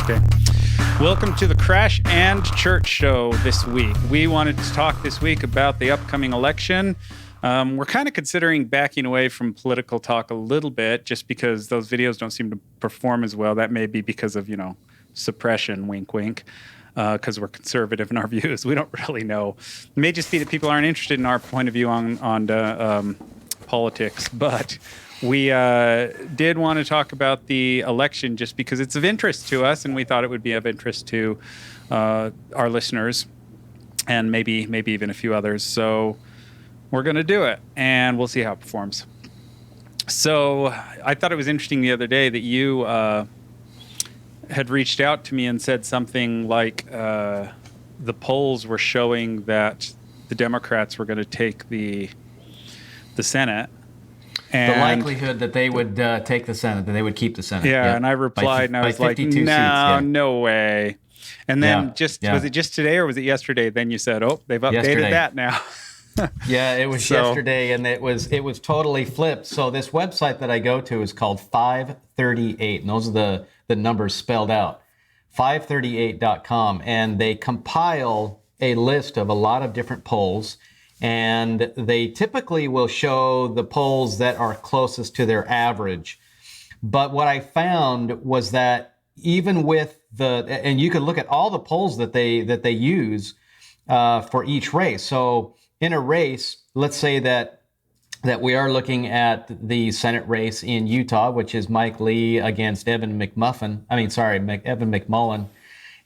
Okay. Welcome to the Crash and Church Show this week. We wanted to talk this week about the upcoming election. We're kind of considering backing away from political talk a little bit just because those videos don't seem to perform as well. That may be because of, suppression, wink, wink, because we're conservative in our views. We don't really know. It may just be that people aren't interested in our point of view on politics, but we did want to talk about the election just because it's of interest to us, and we thought it would be of interest to our listeners and maybe even a few others. So we're going to do it, and we'll see how it performs. So I thought it was interesting the other day that you had reached out to me and said something like the polls were showing that the Democrats were going to take the Senate. And the likelihood that they would take the Senate, that they would keep the Senate. Yeah, and I replied, and I was like, no way. And then was it just today or was it yesterday? Then you said, they've updated that now. Yeah, it was yesterday, and it was totally flipped. So this website that I go to is called 538, and those are the numbers spelled out, 538.com, and they compile a list of a lot of different polls, and they typically will show the polls that are closest to their average. But what I found was that even with and you can look at all the polls that they use for each race. So in a race, let's say that we are looking at the Senate race in Utah, which is Mike Lee against Evan McMullen,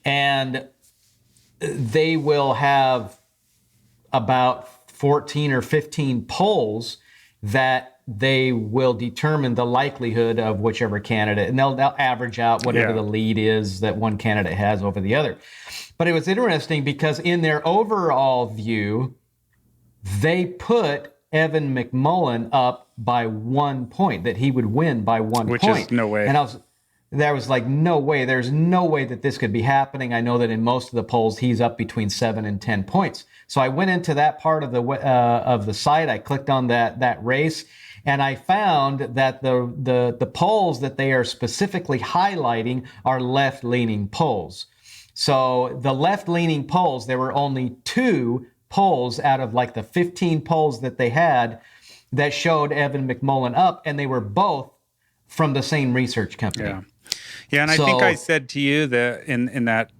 and they will have about 14 or 15 polls that they will determine the likelihood of whichever candidate, and they'll average out whatever the lead is that one candidate has over the other. But it was interesting because in their overall view, they put Evan McMullen up by 1 point, that he would win by 1 point. Which is no way. And I was like, no way. There's no way that this could be happening. I know that in most of the polls, he's up between 7 and 10 points. So I went into that part of the site. I clicked on that race, and I found that the polls that they are specifically highlighting are left-leaning polls. So the left-leaning polls, there were only 2 polls out of like the 15 polls that they had that showed Evan McMullen up, and they were both from the same research company. Yeah, and I think I said to you that in that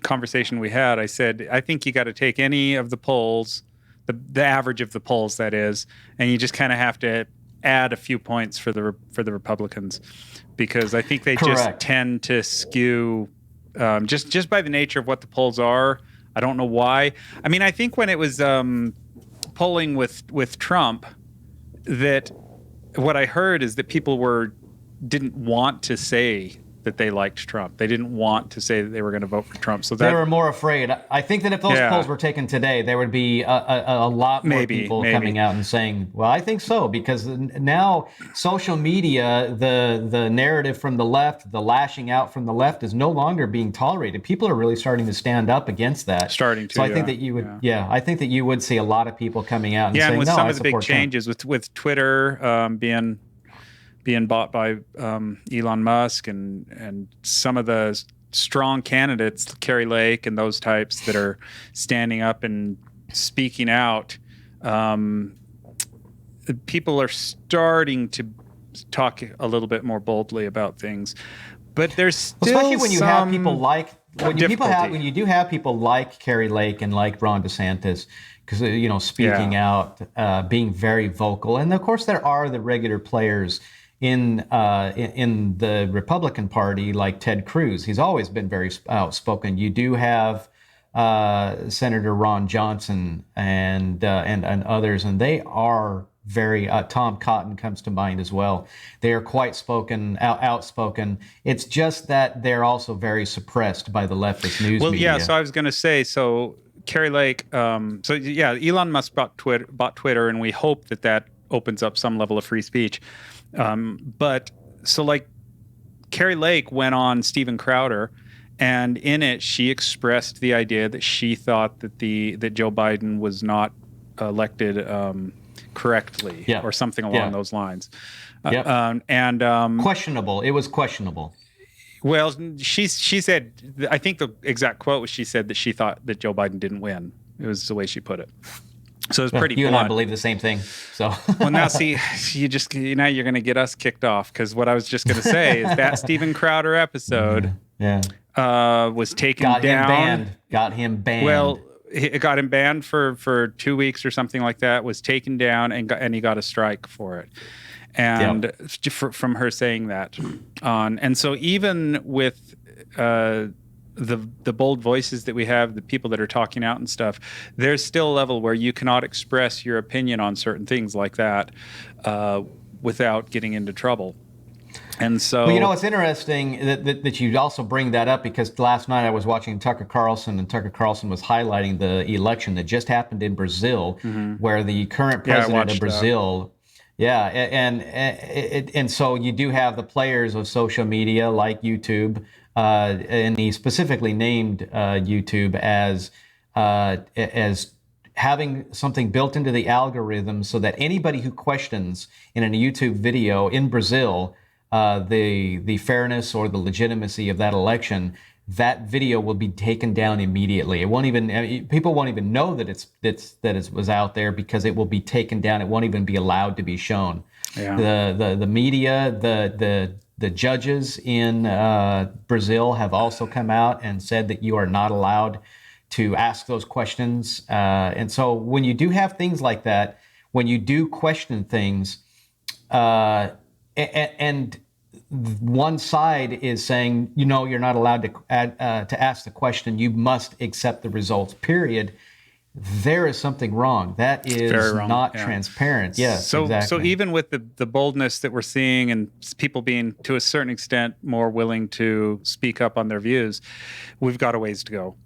conversation we had, I said, I think you got to take any of the polls, the average of the polls, that is, and you just kind of have to add a few points for the Republicans, because I think they just tend to skew just by the nature of what the polls are. I don't know why. I mean, I think when it was polling with Trump, that what I heard is that people didn't want to say that they liked Trump. They didn't want to say that they were going to vote for Trump. So they were more afraid. I think that if those polls were taken today, there would be a lot more people coming out and saying, well, I think so, because now social media, the narrative from the left, the lashing out from the left is no longer being tolerated. People are really starting to stand up against that. So I think that you would, I think that you would see a lot of people coming out and saying, and with no, some I of the big support changes with Twitter being bought by Elon Musk and some of the strong candidates, Carrie Lake and those types that are standing up and speaking out, people are starting to talk a little bit more boldly about things. But there's still especially when you have people like when you do have people like Carrie Lake and like Ron DeSantis, because speaking out, being very vocal, and of course there are the regular players in the Republican Party, like Ted Cruz. He's always been very outspoken. You do have Senator Ron Johnson and others, and they are very. Tom Cotton comes to mind as well. They are quite outspoken. It's just that they're also very suppressed by the leftist news media. So I was going to say, Carrie Lake. Elon Musk bought Twitter, and we hope that opens up some level of free speech. But Carrie Lake went on Steven Crowder, and in it she expressed the idea that she thought that Joe Biden was not elected correctly, or something along those lines. Questionable. It was questionable. Well, she said, I think the exact quote was, she said that she thought that Joe Biden didn't win. It was the way she put it. So it's pretty You blunt. and I believe the same thing. So well, now see, now you're going to get us kicked off, because what I was just going to say is that Steven Crowder episode was taken down. Got him banned. Well, it got him banned for 2 weeks or something like that. Was taken down and he got a strike for it. And from her saying that on, and so even with the bold voices that we have, the people that are talking out and stuff, there's still a level where you cannot express your opinion on certain things like that without getting into trouble. And so, well, it's interesting that you also bring that up, because last night I was watching Tucker Carlson, and Tucker Carlson was highlighting the election that just happened in Brazil, where the current president of Brazil. Yeah, and so you do have the players of social media like YouTube, and he specifically named YouTube as having something built into the algorithm so that anybody who questions in a YouTube video in Brazil the fairness or the legitimacy of that election, that video will be taken down immediately. It won't even, people won't even know that it was out there, because it will be taken down. It won't even be allowed to be shown. Yeah. The media, the judges in Brazil have also come out and said that you are not allowed to ask those questions. And so when you do have things like that, when you do question things, and one side is saying, you're not allowed to ask the question, you must accept the results, period. There is something wrong. That is not transparent. Yes, exactly. So even with the boldness that we're seeing, and people being, to a certain extent, more willing to speak up on their views, we've got a ways to go.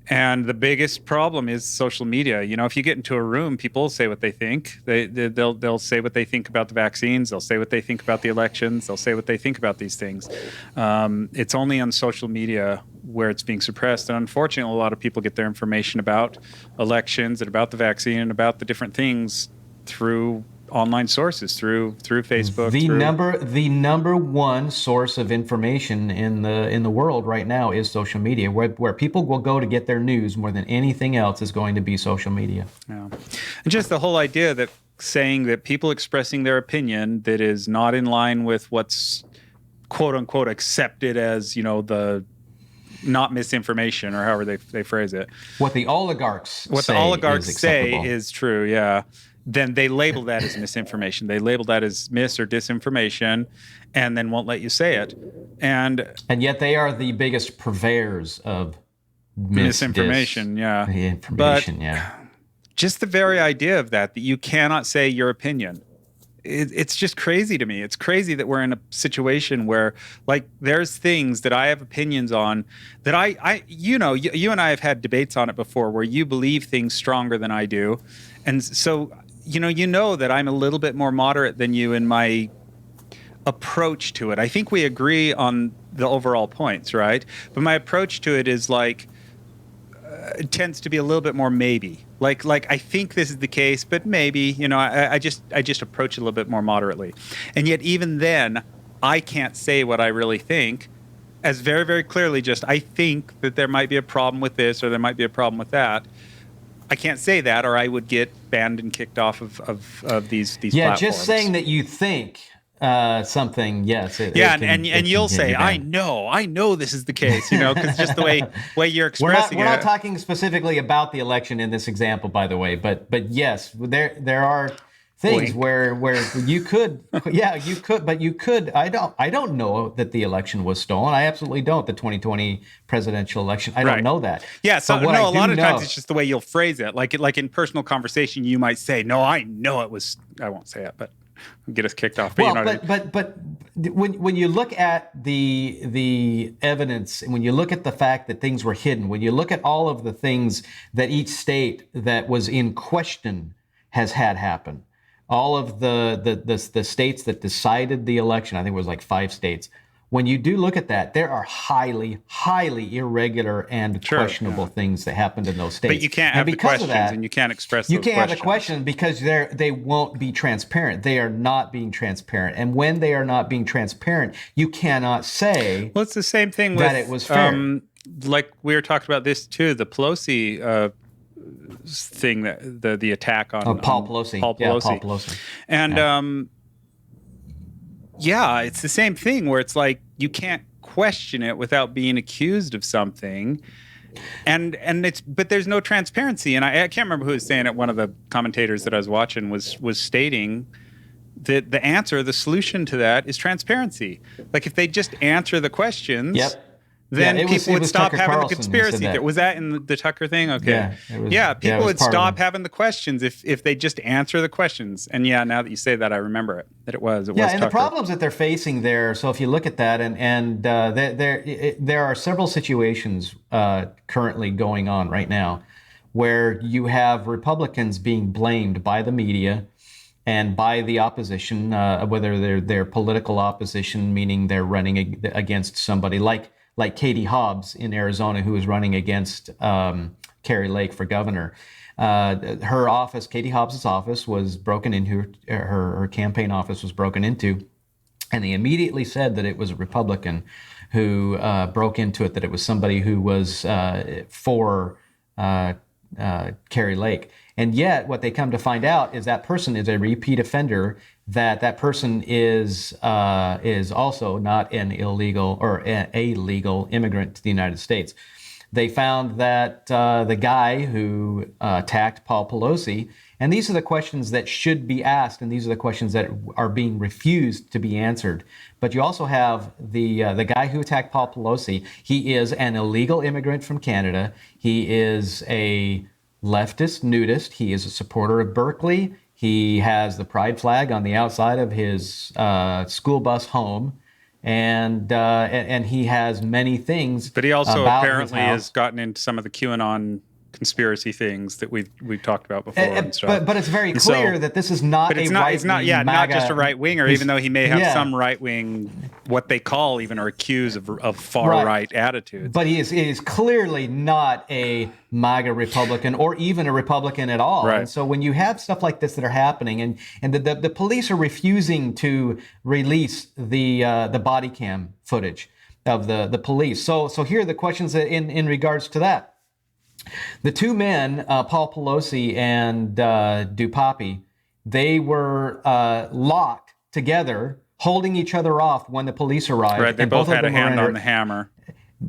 And the biggest problem is social media. If you get into a room, people say what they think. They'll say what they think about the vaccines. They'll say what they think about the elections. They'll say what they think about these things. It's only on social media where it's being suppressed. And unfortunately, a lot of people get their information about elections and about the vaccine and about the different things through online sources, through Facebook. The number one source of information in the world right now is social media. Where people will go to get their news more than anything else is going to be social media. Yeah. And just the whole idea that saying that people expressing their opinion that is not in line with what's quote unquote accepted as, the not misinformation, or however they phrase it. What the oligarchs say is true, yeah. Then they label that as misinformation. They label that as mis or disinformation, and then won't let you say it. And yet they are the biggest purveyors of misinformation. Just the very idea of that you cannot say your opinion. It's just crazy to me. It's crazy that we're in a situation where, like, there's things that I have opinions on that you and I have had debates on it before, where you believe things stronger than I do. And so, that I'm a little bit more moderate than you in my approach to it. I think we agree on the overall points, right? But my approach to it is like, it tends to be a little bit more maybe. Like I think this is the case, but maybe, I just approach it a little bit more moderately. And yet even then, I can't say what I really think as very, very clearly just, I think that there might be a problem with this or there might be a problem with that. I can't say that, or I would get banned and kicked off of these platforms. Just saying that you think something, yes. And you'll say, I know this is the case, because just the way you're expressing we're not talking specifically about the election in this example, by the way, but yes, there are things where you could, but you could. I don't know that the election was stolen. I absolutely don't. The 2020 presidential election, I don't know that. Yeah, so a lot of times it's just the way you'll phrase it. Like in personal conversation, you might say, "No, I know it was." I won't say it, but get us kicked off. But when you look at the evidence, and when you look at the fact that things were hidden, when you look at all of the things that each state that was in question has had happen. All of the states that decided the election, I think it was like 5 states, when you do look at that, there are highly, highly irregular and questionable things that happened in those states. But you can't have the questions and you can't express those questions. You can't have the question because they won't be transparent. They are not being transparent. And when they are not being transparent, you cannot say well, it's the same thing that with, it was fair. Like we were talking about this too, the Pelosi thing, that the attack on Paul Pelosi. Yeah, Paul Pelosi. And yeah, it's the same thing where it's like you can't question it without being accused of something. But there's no transparency. And I can't remember who was saying it. One of the commentators that I was watching was stating that the solution to that is transparency. Like if they just answer the questions, then people would stop having the conspiracy theory. Was that in the Tucker thing? Okay. People would stop having the questions if they just answer the questions. And now that you say that, I remember it, that it was and Tucker. the problems that they're facing there, so if you look at that, and there are several situations currently going on right now where you have Republicans being blamed by the media and by the opposition, whether they're political opposition, meaning they're running against somebody like Katie Hobbs in Arizona, who is running against Kari Lake for governor. Her office, Katie Hobbs' office, was broken into. Her campaign office was broken into, and they immediately said that it was a Republican who broke into it, that it was somebody who was for Kari Lake. And yet, what they come to find out is that person is a repeat offender. That person is also not an illegal or a legal immigrant to the United States. They found that the guy who attacked Paul Pelosi, and these are the questions that should be asked, and these are the questions that are being refused to be answered. But you also have the guy who attacked Paul Pelosi. He is an illegal immigrant from Canada. He is a leftist nudist. He is a supporter of Berkeley. He has the pride flag on the outside of his school bus home, and he has many things. But he also apparently has gotten into some of the QAnon conspiracy things that we've talked about before and stuff. But it's very clear that this is not not just a right winger, even though he may have some right wing, what they call even or accuse of far right attitudes. But he is clearly not a MAGA Republican or even a Republican at all. Right. And so when you have stuff like this that are happening, and the police are refusing to release the body cam footage of the police. So here are the questions in regards to that. The two men, Paul Pelosi and Dupapi, they were locked together, holding each other off when the police arrived. Right, they both had a hand on the hammer.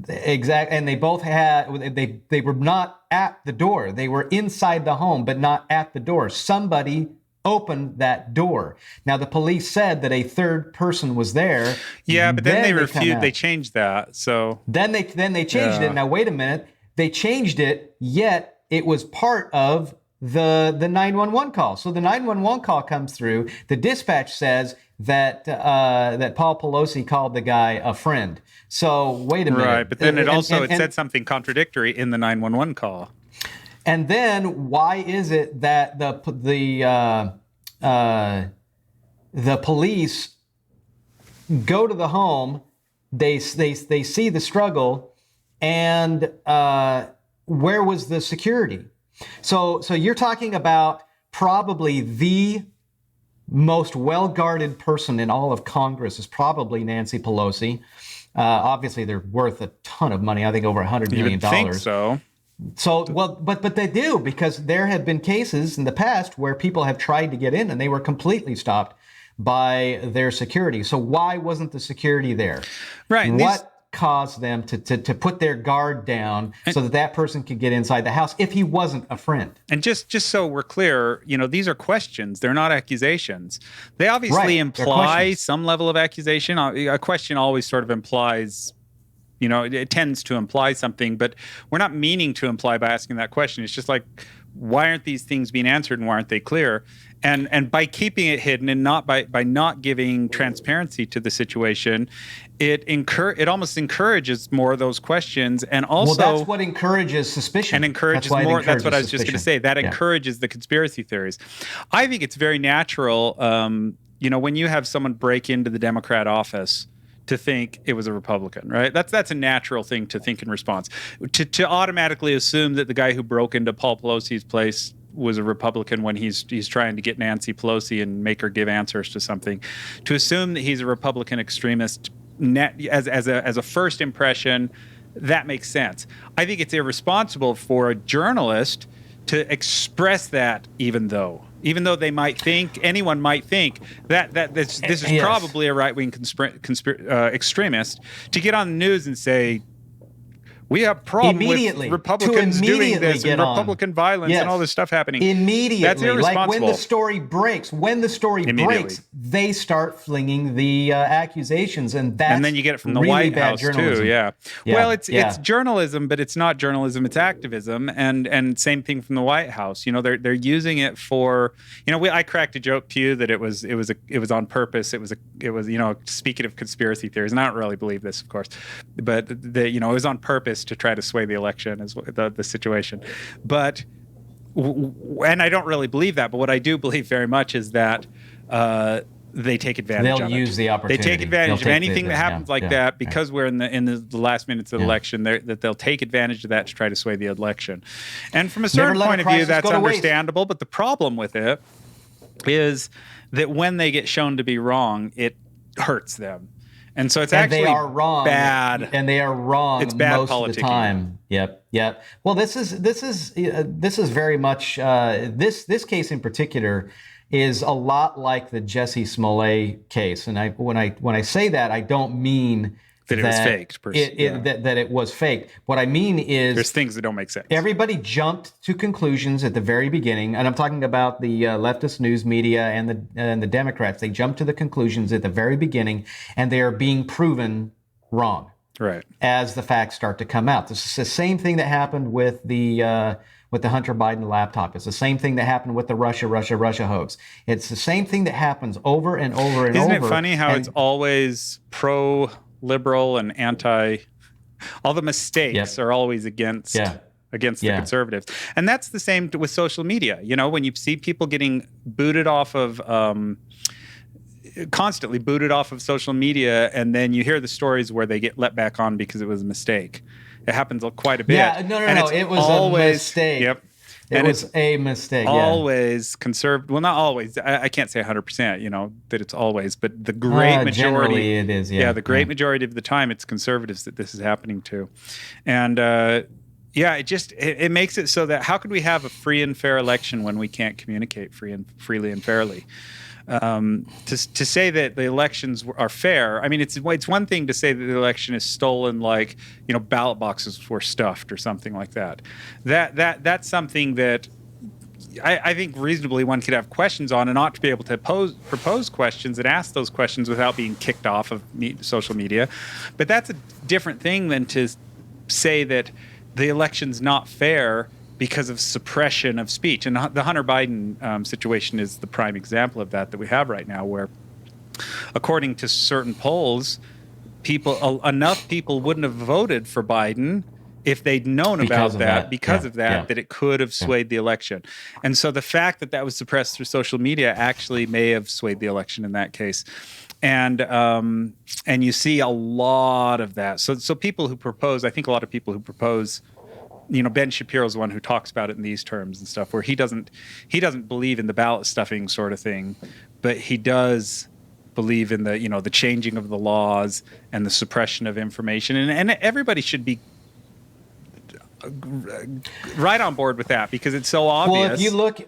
Exactly, and they both had, they were not at the door. They were inside the home, but not at the door. Somebody opened that door. Now, the police said that a third person was there. Yeah, but then they refused. They changed that. So then they changed it. Now, wait a minute. They changed it, yet it was part of the 911 call. So the 911 call comes through. The dispatch says that Paul Pelosi called the guy a friend. So wait a minute. Right, but then it said something contradictory in the 911 call. And then why is it that the police go to the home, they see the struggle, and where was the security? So you're talking about probably the most well-guarded person in all of Congress is probably Nancy Pelosi. Obviously, they're worth a ton of money. I think over $100 million. You would think so. So, well, but they do, because there have been cases in the past where people have tried to get in and they were completely stopped by their security. So why wasn't the security there? Right. What caused them to put their guard down so that person could get inside the house if he wasn't a friend? And just so we're clear, these are questions. They're not accusations. They obviously imply some level of accusation. A question always sort of implies, it tends to imply something, but we're not meaning to imply by asking that question. It's just like, why aren't these things being answered and why aren't they clear? And by keeping it hidden and not by not giving transparency to the situation, it almost encourages more of those questions, and also that's what encourages suspicion and encourages more. That's what I was just going to say. That encourages the conspiracy theories. I think it's very natural. When you have someone break into the Democrat office to think it was a Republican, right? That's a natural thing to think in response. To automatically assume that the guy who broke into Paul Pelosi's place was a Republican when he's trying to get Nancy Pelosi and make her give answers to something. To assume that he's a Republican extremist as a first impression, that makes sense. I think it's irresponsible for a journalist to express that, even though anyone might think that this is probably a right-wing extremist, to get on the news and say, we have problem with Republicans doing this and Republican violence and all this stuff happening. Immediately. That's irresponsible. Like when the story breaks, they start flinging the accusations, and then you get it from the really White House journalism. too. Yeah. Well, it's journalism, but it's not journalism. It's activism, and same thing from the White House. They're using it for. I cracked a joke to you that it was on purpose. It was speaking of conspiracy theories, and I don't really believe this, of course, but it was on purpose to try to sway the election is the situation. But and I don't really believe that, but what I do believe very much is that they take advantage of it. They'll use the opportunity. They take advantage of anything that happens that because we're in the last minutes of the election, that they'll take advantage of that to try to sway the election. And from a certain point of view, that's understandable, but the problem with it is that when they get shown to be wrong, it hurts them. And so it's actually bad. And they are wrong. It's bad most of the time. Yep. Well, this is very much this case in particular is a lot like the Jussie Smollett case. And when I say that, I don't mean that it was faked. That it was faked. What I mean is there's things that don't make sense. Everybody jumped to conclusions at the very beginning, and I'm talking about the leftist news media and the Democrats. They jumped to the conclusions at the very beginning, and they are being proven wrong. Right. As the facts start to come out. This is the same thing that happened with the Hunter Biden laptop. It's the same thing that happened with the Russia hoax. It's the same thing that happens over and over and over. Isn't it funny how it's always pro-liberal and anti? All the mistakes are always against the conservatives. And that's the same with social media. When you see people getting booted off of constantly booted off of social media, and then you hear the stories where they get let back on because it was a mistake. It happens quite a bit. Yeah, no. It was a mistake. Yep. It was a mistake. Always conservative. Well, not always. I can't say 100%, that it's always, but the great majority. Generally it is, the great majority of the time, it's conservatives that this is happening to. And it makes it so that how could we have a free and fair election when we can't communicate freely and fairly? To say that the elections are fair, I mean, it's one thing to say that the election is stolen, like ballot boxes were stuffed or something like that. That's something that I think reasonably one could have questions on, and ought to be able to propose questions and ask those questions without being kicked off of social media. But that's a different thing than to say that the election's not fair because of suppression of speech. And the Hunter Biden situation is the prime example of that we have right now, where according to certain polls, enough people wouldn't have voted for Biden if they'd known about that, that it could have swayed the election. And so the fact that was suppressed through social media actually may have swayed the election in that case. And you see a lot of that. So people who propose, I think a lot of people who propose, Ben Shapiro's the one who talks about it in these terms and stuff, where he doesn't believe in the ballot stuffing sort of thing, but he does believe in the changing of the laws and the suppression of information, and everybody should be right on board with that because it's so obvious. Well, if you look,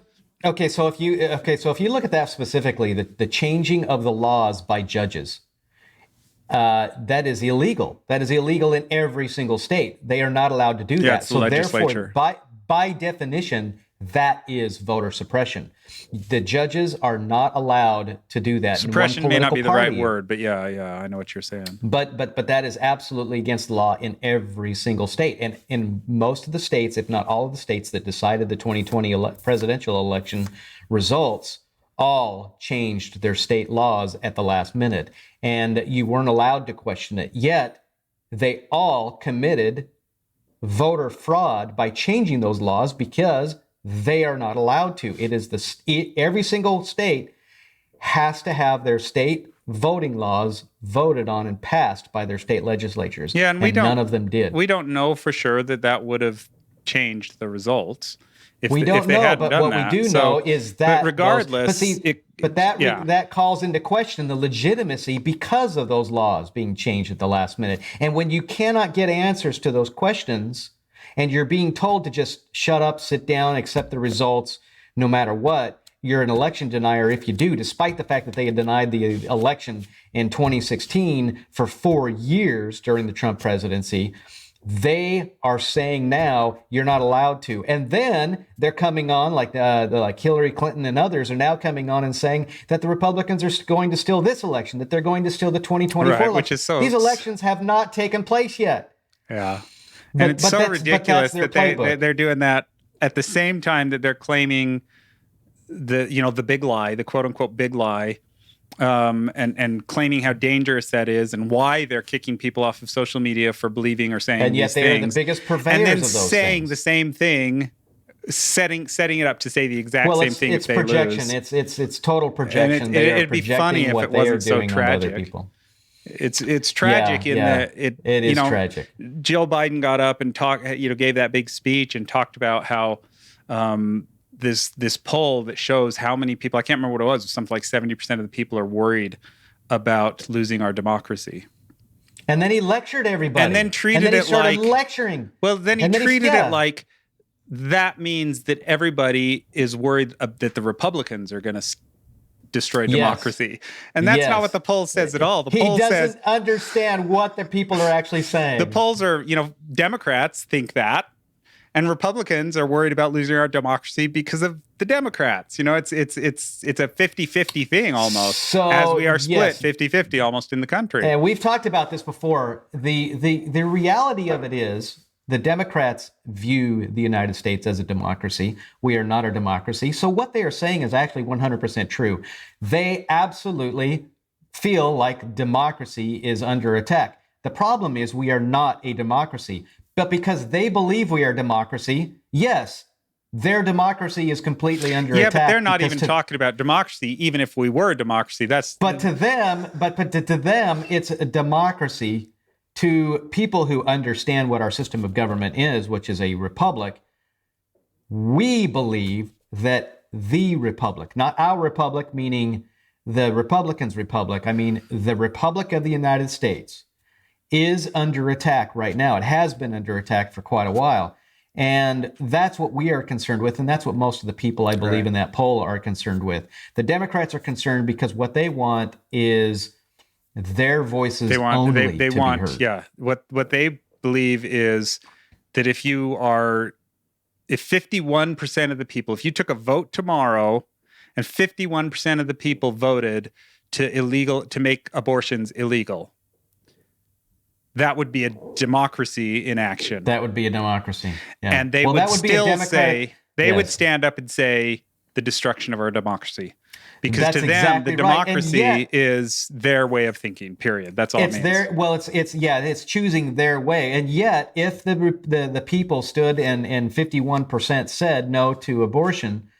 so if you look at that specifically, the changing of the laws by judges. That is illegal. That is illegal in every single state. They are not allowed to do that. It's the legislature. Therefore, by definition, that is voter suppression. The judges are not allowed to do that. Suppression may not be the right word, but yeah, I know what you're saying. But that is absolutely against the law in every single state. And in most of the states, if not all of the states that decided the 2020 presidential election results, all changed their state laws at the last minute. And you weren't allowed to question it. Yet, they all committed voter fraud by changing those laws because they are not allowed to. It is every single state has to have their state voting laws voted on and passed by their state legislatures. Yeah, and none of them did. We don't know for sure that would have changed the results. We don't know, but what we do know is that regardless, that calls into question the legitimacy because of those laws being changed at the last minute. And when you cannot get answers to those questions, and you're being told to just shut up, sit down, accept the results, no matter what, you're an election denier if you do, despite the fact that they had denied the election in 2016 for 4 years during the Trump presidency. They are saying now you're not allowed to. And then they're coming on, like Hillary Clinton and others are now coming on and saying that the Republicans are going to steal this election, that they're going to steal the 2024 election. Which is so... These elections have not taken place yet. Yeah. And it's so ridiculous that they're doing that at the same time that they're claiming the big lie, the quote unquote big lie, and claiming how dangerous that is and why they're kicking people off of social media for believing or saying and yet these they things. are the biggest purveyors and then of those saying things. The same thing, setting it up to say the exact same thing. It's if they projection. lose. It's total projection. And it'd be funny if it wasn't so tragic. It's tragic that it is tragic. Jill Biden got up and gave that big speech and talked about how this poll that shows how many people, I can't remember what it was something like 70% of the people are worried about losing our democracy. And then he lectured everybody. And then treated it like lecturing. Well, then he treated it like that means that everybody is worried that the Republicans are going to destroy democracy. And that's not what the poll says at all. The poll doesn't understand what the people are actually saying. The polls are, Democrats think that, and Republicans are worried about losing our democracy because of the Democrats. It's a 50-50 thing almost, so, as we are split 50-50 almost in the country. And we've talked about this before. The reality of it is the Democrats view the United States as a democracy. We are not a democracy. So what they are saying is actually 100% true. They absolutely feel like democracy is under attack. The problem is we are not a democracy. But because they believe we are a democracy, yes, their democracy is completely under attack. Yeah, but they're not even talking about democracy, even if we were a democracy. But to them, it's a democracy. To people who understand what our system of government is, which is a republic, we believe that the republic, not our republic, meaning the Republicans' republic, I mean the Republic of the United States, is under attack right now. It has been under attack for quite a while. And that's what we are concerned with. And that's what most of the people, I believe, in that poll are concerned with. The Democrats are concerned because what they want is their voices they want, only they to want, be heard. Yeah. What they believe is that if 51% of the people, if you took a vote tomorrow and 51% of the people voted to make abortions illegal, that would be a democracy in action. That would be a democracy. Yeah. And they would still say, they would stand up and say the destruction of our democracy. Because to them, the democracy is their way of thinking, period. That's all it means. It's choosing their way. And yet, if the people stood and 51% said no to abortion,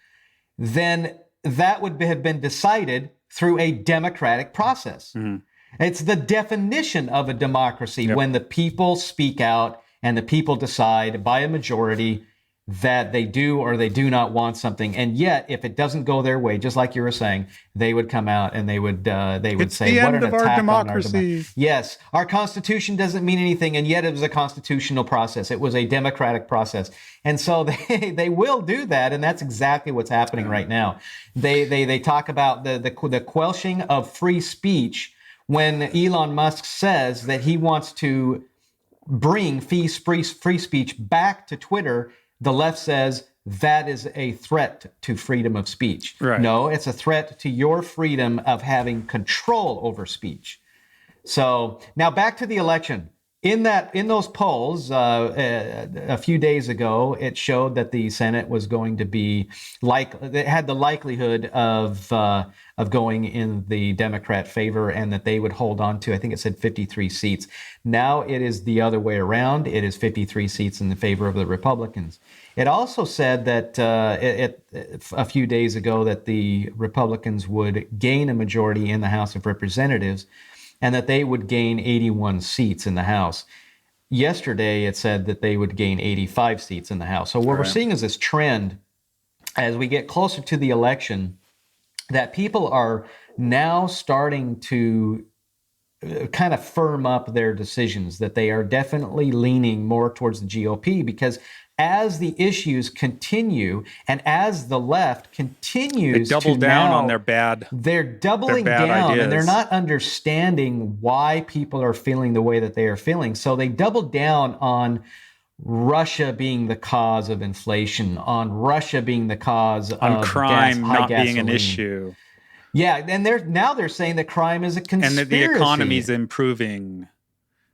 then that would have been decided through a democratic process. Mm-hmm. It's the definition of a democracy when the people speak out and the people decide by a majority that they do or they do not want something. And yet, if it doesn't go their way, just like you were saying, they would come out and they would say, "What an attack on our democracy!" Yes, our Constitution doesn't mean anything, and yet it was a constitutional process. It was a democratic process, and so they will do that, and that's exactly what's happening right now. They talk about the quelching of free speech when Elon Musk says that he wants to bring free speech back to Twitter. The left says that is a threat to freedom of speech. Right. No, it's a threat to your freedom of having control over speech. So now back to the election. In those polls, a few days ago, it showed that the Senate was going to be it had the likelihood of going in the Democrat favor, and that they would hold on to, I think it said 53 seats. Now it is the other way around. It is 53 seats in the favor of the Republicans. It also said that a few days ago that the Republicans would gain a majority in the House of Representatives, and that they would gain 81 seats in the House. Yesterday, it said that they would gain 85 seats in the House. So what we're seeing is this trend as we get closer to the election, that people are now starting to kind of firm up their decisions, that they are definitely leaning more towards the GOP, because as the issues continue and as the left continues they double to down now, on they're doubling down ideas. And they're not understanding why people are feeling the way that they are feeling. So they double down on Russia being the cause of inflation, on Russia being the cause of crime not gasoline being an issue. Yeah, and they're saying that crime is a conspiracy. And that the economy's improving.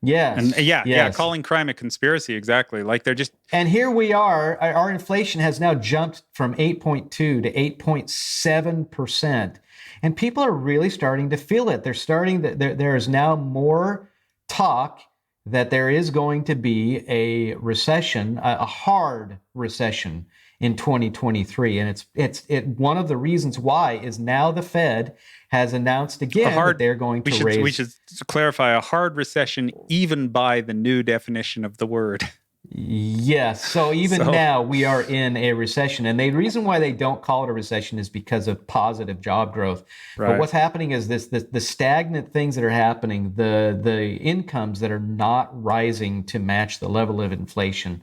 Yes. And calling crime a conspiracy, exactly. Like they're just... And here we are, our inflation has now jumped from 8.2 to 8.7%. And people are really starting to feel it. There is now more talk that there is going to be a recession, a hard recession in 2023. And it's one of the reasons why is now the Fed has announced again that they're going to raise... We should clarify, a hard recession even by the new definition of the word. Yes. So now we are in a recession. And the reason why they don't call it a recession is because of positive job growth. Right. But what's happening is the stagnant things that are happening, the incomes that are not rising to match the level of inflation.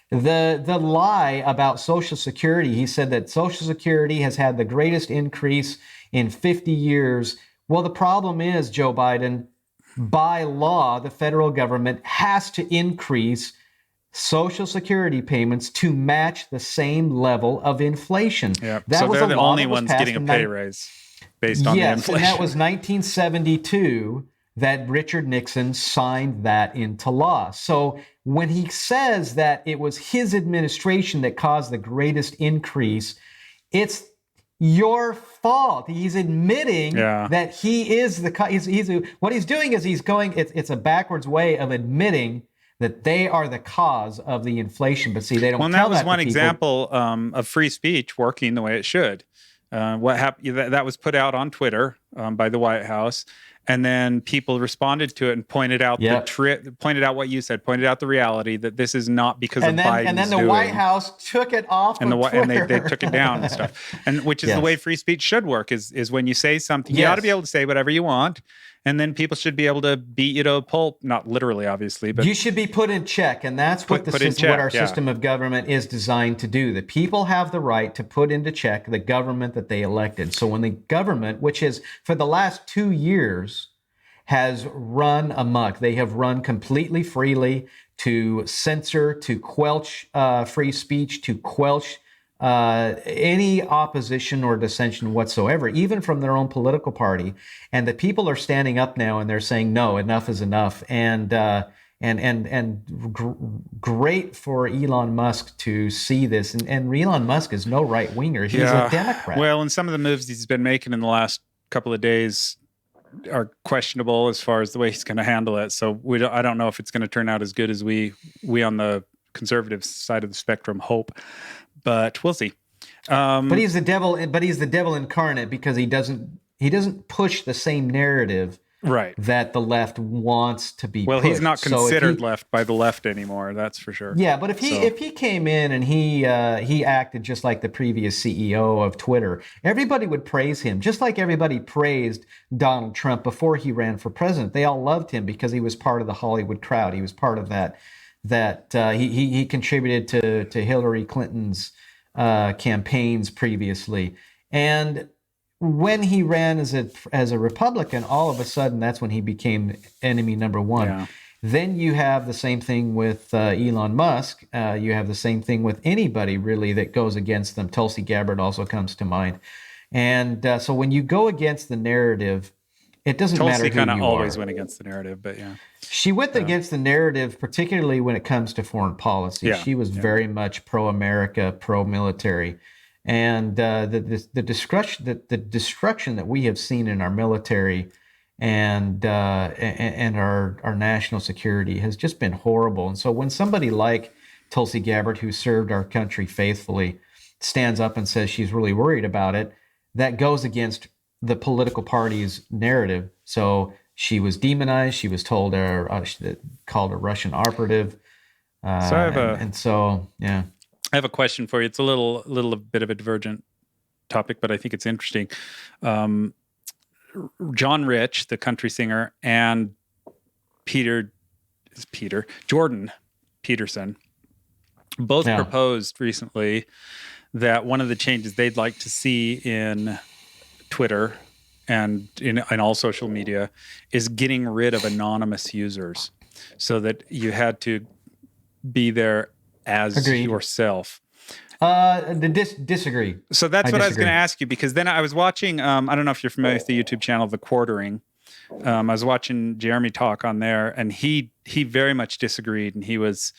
The lie about Social Security, he said that Social Security has had the greatest increase in 50 years. Well, the problem is, Joe Biden, by law, the federal government has to increase Social Security payments to match the same level of inflation. Yeah. So they're the only ones getting a pay raise based on the inflation. And that was 1972 that Richard Nixon signed that into law. So when he says that it was his administration that caused the greatest increase, it's your fault. He's admitting that he is what he's doing is he's going, it's a backwards way of admitting that they are the cause of the inflation. But see, they don't tell that to people. Well, that was one example of free speech working the way it should. What happened? That was put out on Twitter by the White House, and then people responded to it and pointed out pointed out what you said, pointed out the reality that this is not because of Biden's and then the White House took it off and Twitter. And they took it down and stuff. And which is the way free speech should work. Is when you say something, you ought to be able to say whatever you want. And then people should be able to beat you to a pulp, not literally, obviously, but you should be put in check, and that's what our system of government is designed to do. The people have the right to put into check the government that they elected. So when the government, which is for the last 2 years, has run amok, they have run completely freely to censor, to quelch free speech, to quelch any opposition or dissension whatsoever, even from their own political party. And the people are standing up now and they're saying, no, enough is enough. And great for Elon Musk to see this. And Elon Musk is no right winger. He's a Democrat. Well, and some of the moves he's been making in the last couple of days are questionable as far as the way he's going to handle it. So I don't know if it's going to turn out as good as we on the conservative side of the spectrum hope. But we'll see. But he's the devil. But he's the devil incarnate because he doesn't push the same narrative that the left wants to be. Well, pushed. He's not considered left by the left anymore. That's for sure. Yeah, but if he came in and he acted just like the previous CEO of Twitter, everybody would praise him, just like everybody praised Donald Trump before he ran for president. They all loved him because he was part of the Hollywood crowd. He was part of that he contributed to Hillary Clinton's campaigns previously. And when he ran as a Republican, all of a sudden, that's when he became enemy number one. Yeah. Then you have the same thing with Elon Musk. You have the same thing with anybody, really, that goes against them. Tulsi Gabbard also comes to mind. And so when you go against the narrative It doesn't Tulsi matter who kind of you always are. went against the narrative, but yeah. She went against the narrative, particularly when it comes to foreign policy. Yeah. She was very much pro-America, pro-military, and the destruction that we have seen in our military and our national security has just been horrible. And so when somebody like Tulsi Gabbard, who served our country faithfully, stands up and says she's really worried about it, that goes against the political party's narrative. So she was demonized. She was told called a Russian operative. So I have yeah. I have a question for you. It's a little bit of a divergent topic, but I think it's interesting. John Rich, the country singer, and Jordan Peterson both proposed recently that one of the changes they'd like to see in Twitter and in all social media is getting rid of anonymous users, so that you had to be there as yourself. Disagree. So that's what I was going to ask you, because then I was watching, I don't know if you're familiar with the YouTube channel, The Quartering. I was watching Jeremy talk on there, and he very much disagreed, and he was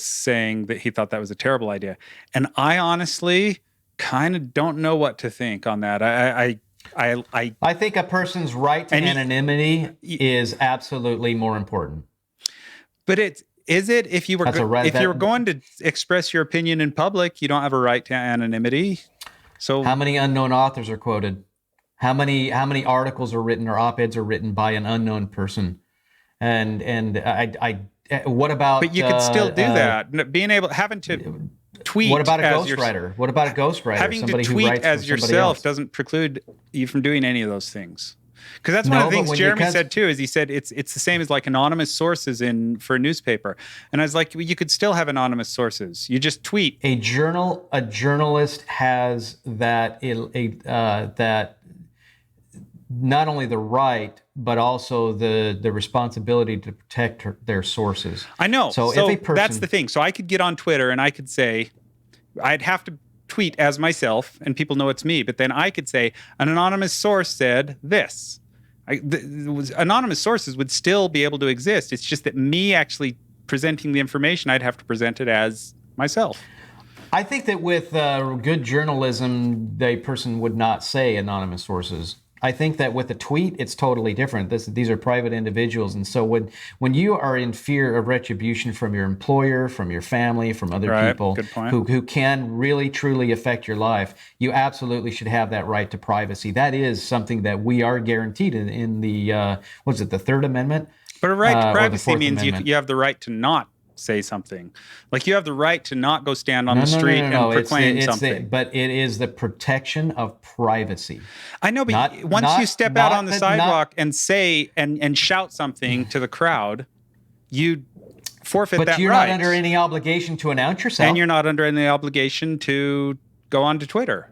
saying that he thought that was a terrible idea. And I honestly kind of don't know what to think on that. I think a person's right to anonymity is absolutely more important. But is it if you were going to express your opinion in public, you don't have a right to anonymity? So how many unknown authors are quoted? How many articles are written or op-eds are written by an unknown person? And what about? But you could still do that. Having to tweet. What about a ghostwriter? What about a ghostwriter? Having somebody to tweet who writes as yourself doesn't preclude you from doing any of those things. Because that's one of the things Jeremy said too. Is he said it's the same as like anonymous sources for a newspaper. And I was like, well, you could still have anonymous sources. You just tweet. A journalist has that not only the right, but also the responsibility to protect their sources. I know. So if a person, that's the thing. So I could get on Twitter and I could say, I'd have to tweet as myself and people know it's me. But then I could say, an anonymous source said this. Anonymous sources would still be able to exist. It's just that me actually presenting the information, I'd have to present it as myself. I think that with good journalism, the person would not say anonymous sources. I think that with a tweet, it's totally different. These are private individuals. And so when you are in fear of retribution from your employer, from your family, from other people who can really, truly affect your life, you absolutely should have that right to privacy. That is something that we are guaranteed in the, the Third Amendment? But a right to privacy means you have the right to not say something. Like you have the right to not go stand on the street and proclaim something. But it is the protection of privacy. I know, but once you step out on the sidewalk and say and shout something to the crowd, you forfeit that right. But you're not under any obligation to announce yourself. And you're not under any obligation to go onto Twitter.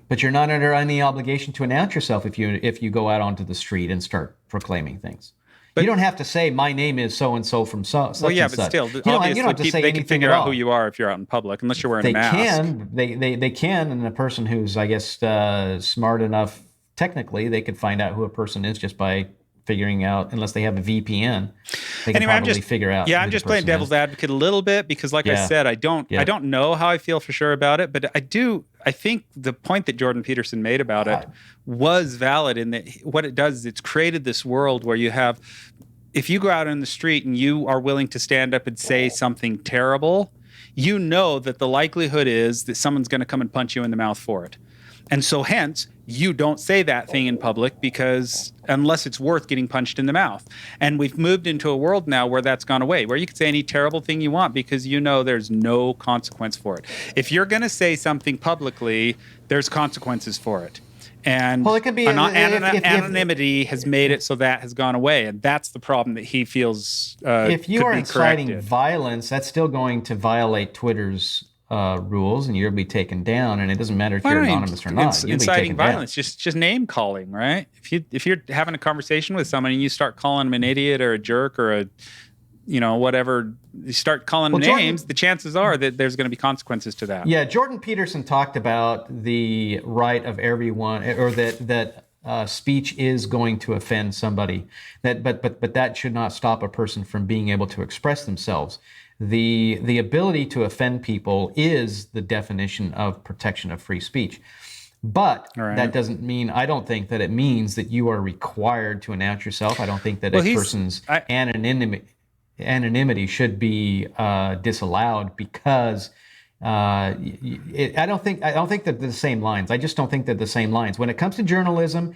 But you're not under any obligation to announce yourself if you go out onto the street and start proclaiming things. But you don't have to say my name is so and so from such. Well, yeah, and but such. still, obviously, they can figure out who you are if you're out in public, unless you're wearing a mask. They can, and a person who's, I guess, smart enough, technically, they could find out who a person is just by figuring out, unless they have a VPN. They can probably figure out. Yeah, I'm just playing devil's advocate a little bit because, like I said, I don't know how I feel for sure about it, but I think the point that Jordan Peterson made about it was valid in that what it does is it's created this world where you have, if you go out in the street and you are willing to stand up and say something terrible, you know that the likelihood is that someone's going to come and punch you in the mouth for it. And so hence, you don't say that thing in public because unless it's worth getting punched in the mouth. And we've moved into a world now where that's gone away, where you can say any terrible thing you want because you know there's no consequence for it. If you're going to say something publicly, there's consequences for it. And it could be anonymity has made it so that has gone away, and that's the problem that he feels if you are inciting corrected. Violence, that's still going to violate Twitter's rules, and you'll be taken down. And it doesn't matter if you're anonymous or not. Inciting violence, just name calling, right? If you're having a conversation with someone and you start calling them an idiot or a jerk or a whatever, you start calling names, the chances are that there's going to be consequences to that. Yeah, Jordan Peterson talked about the right of everyone, or that speech is going to offend somebody. But that should not stop a person from being able to express themselves. The ability to offend people is the definition of protection of free speech. But that doesn't mean, I don't think that it means that you are required to announce yourself. I don't think that a person's anonymity should be disallowed because I don't think they're the same lines. I just don't think they're the same lines. When it comes to journalism,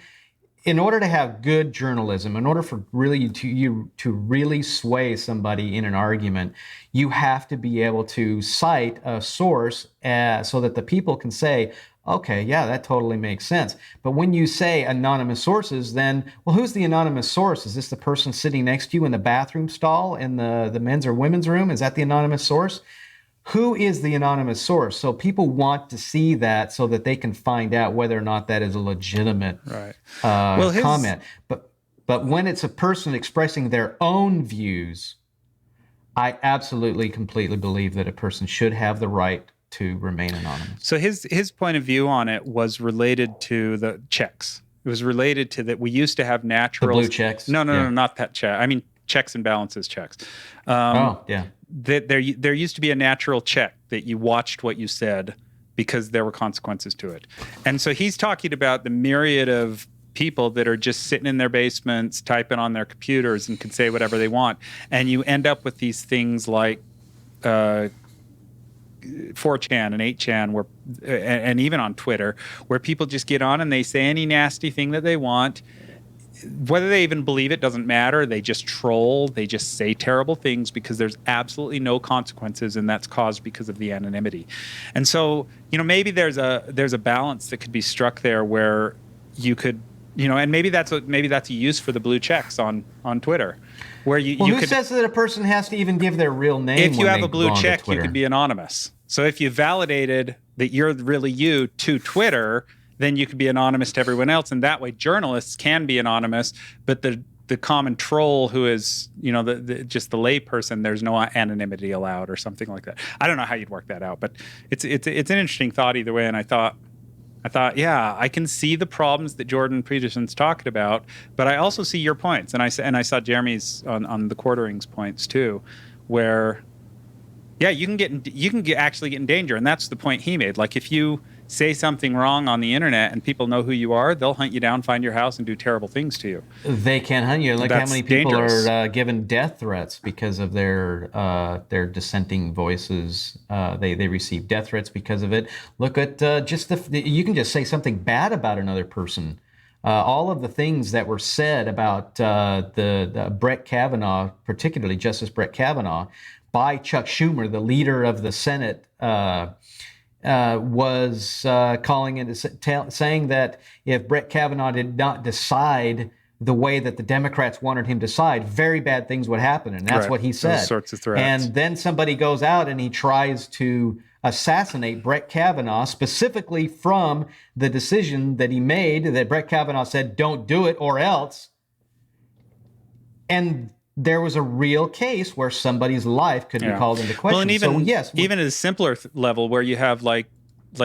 in order to have good journalism, in order for you to really sway somebody in an argument, you have to be able to cite a source so that the people can say, okay, yeah, that totally makes sense. But when you say anonymous sources, then, well, who's the anonymous source? Is this the person sitting next to you in the bathroom stall in the men's or women's room? Is that the anonymous source? Who is the anonymous source? So people want to see that so that they can find out whether or not that is a legitimate comment. But when it's a person expressing their own views, I absolutely, completely believe that a person should have the right to remain anonymous. So his point of view on it was related to the checks. It was related to that we used to have natural... The blue checks? No, not that check. I mean, checks and balances checks. That there used to be a natural check that you watched what you said because there were consequences to it. And so he's talking about the myriad of people that are just sitting in their basements, typing on their computers and can say whatever they want. And you end up with these things like 4chan and 8chan and even on Twitter, where people just get on and they say any nasty thing that they want. Whether they even believe it doesn't matter. They just troll. They just say terrible things because there's absolutely no consequences, and that's caused because of the anonymity. And so, maybe there's a balance that could be struck there where you could, and maybe that's a use for the blue checks on Twitter, where who says that a person has to even give their real name? If you have a blue check, you can be anonymous. So if you validated that you're really you to Twitter, then you could be anonymous to everyone else, and that way journalists can be anonymous. But the common troll, who is just the lay person, there's no anonymity allowed or something like that. I don't know how you'd work that out, but it's an interesting thought either way. And I thought, yeah, I can see the problems that Jordan Peterson's talking about, but I also see your points, and I saw Jeremy's on the quarterings points too, where you can actually get in danger, and that's the point he made. Like if you say something wrong on the internet and people know who you are, they'll hunt you down, find your house, and do terrible things to you. They can hunt you. Look how many people are given death threats because of their dissenting voices. They receive death threats because of it. Look at you can just say something bad about another person. All of the things that were said about the Brett Kavanaugh, particularly Justice Brett Kavanaugh, by Chuck Schumer, the leader of the Senate, was calling it, saying that if Brett Kavanaugh did not decide the way that the Democrats wanted him to decide, very bad things would happen. And that's what he said. Those sorts of threats. And then somebody goes out and he tries to assassinate Brett Kavanaugh, specifically from the decision that he made, that Brett Kavanaugh said, don't do it or else. And there was a real case where somebody's life could be called into question. Well, and even at a simpler level, where you have like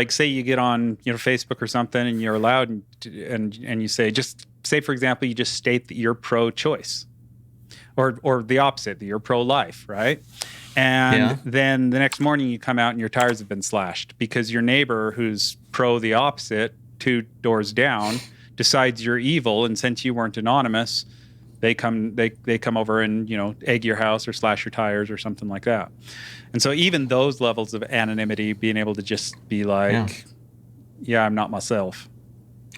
say you get on Facebook or something, and you're allowed, and you say, just say for example, you just state that you're pro-choice, or the opposite, that you're pro-life, right? And then the next morning you come out and your tires have been slashed because your neighbor, who's pro the opposite, 2 doors down, decides you're evil, and since you weren't anonymous, they come over and egg your house or slash your tires or something like that. And so even those levels of anonymity, being able to just be like, I'm not myself.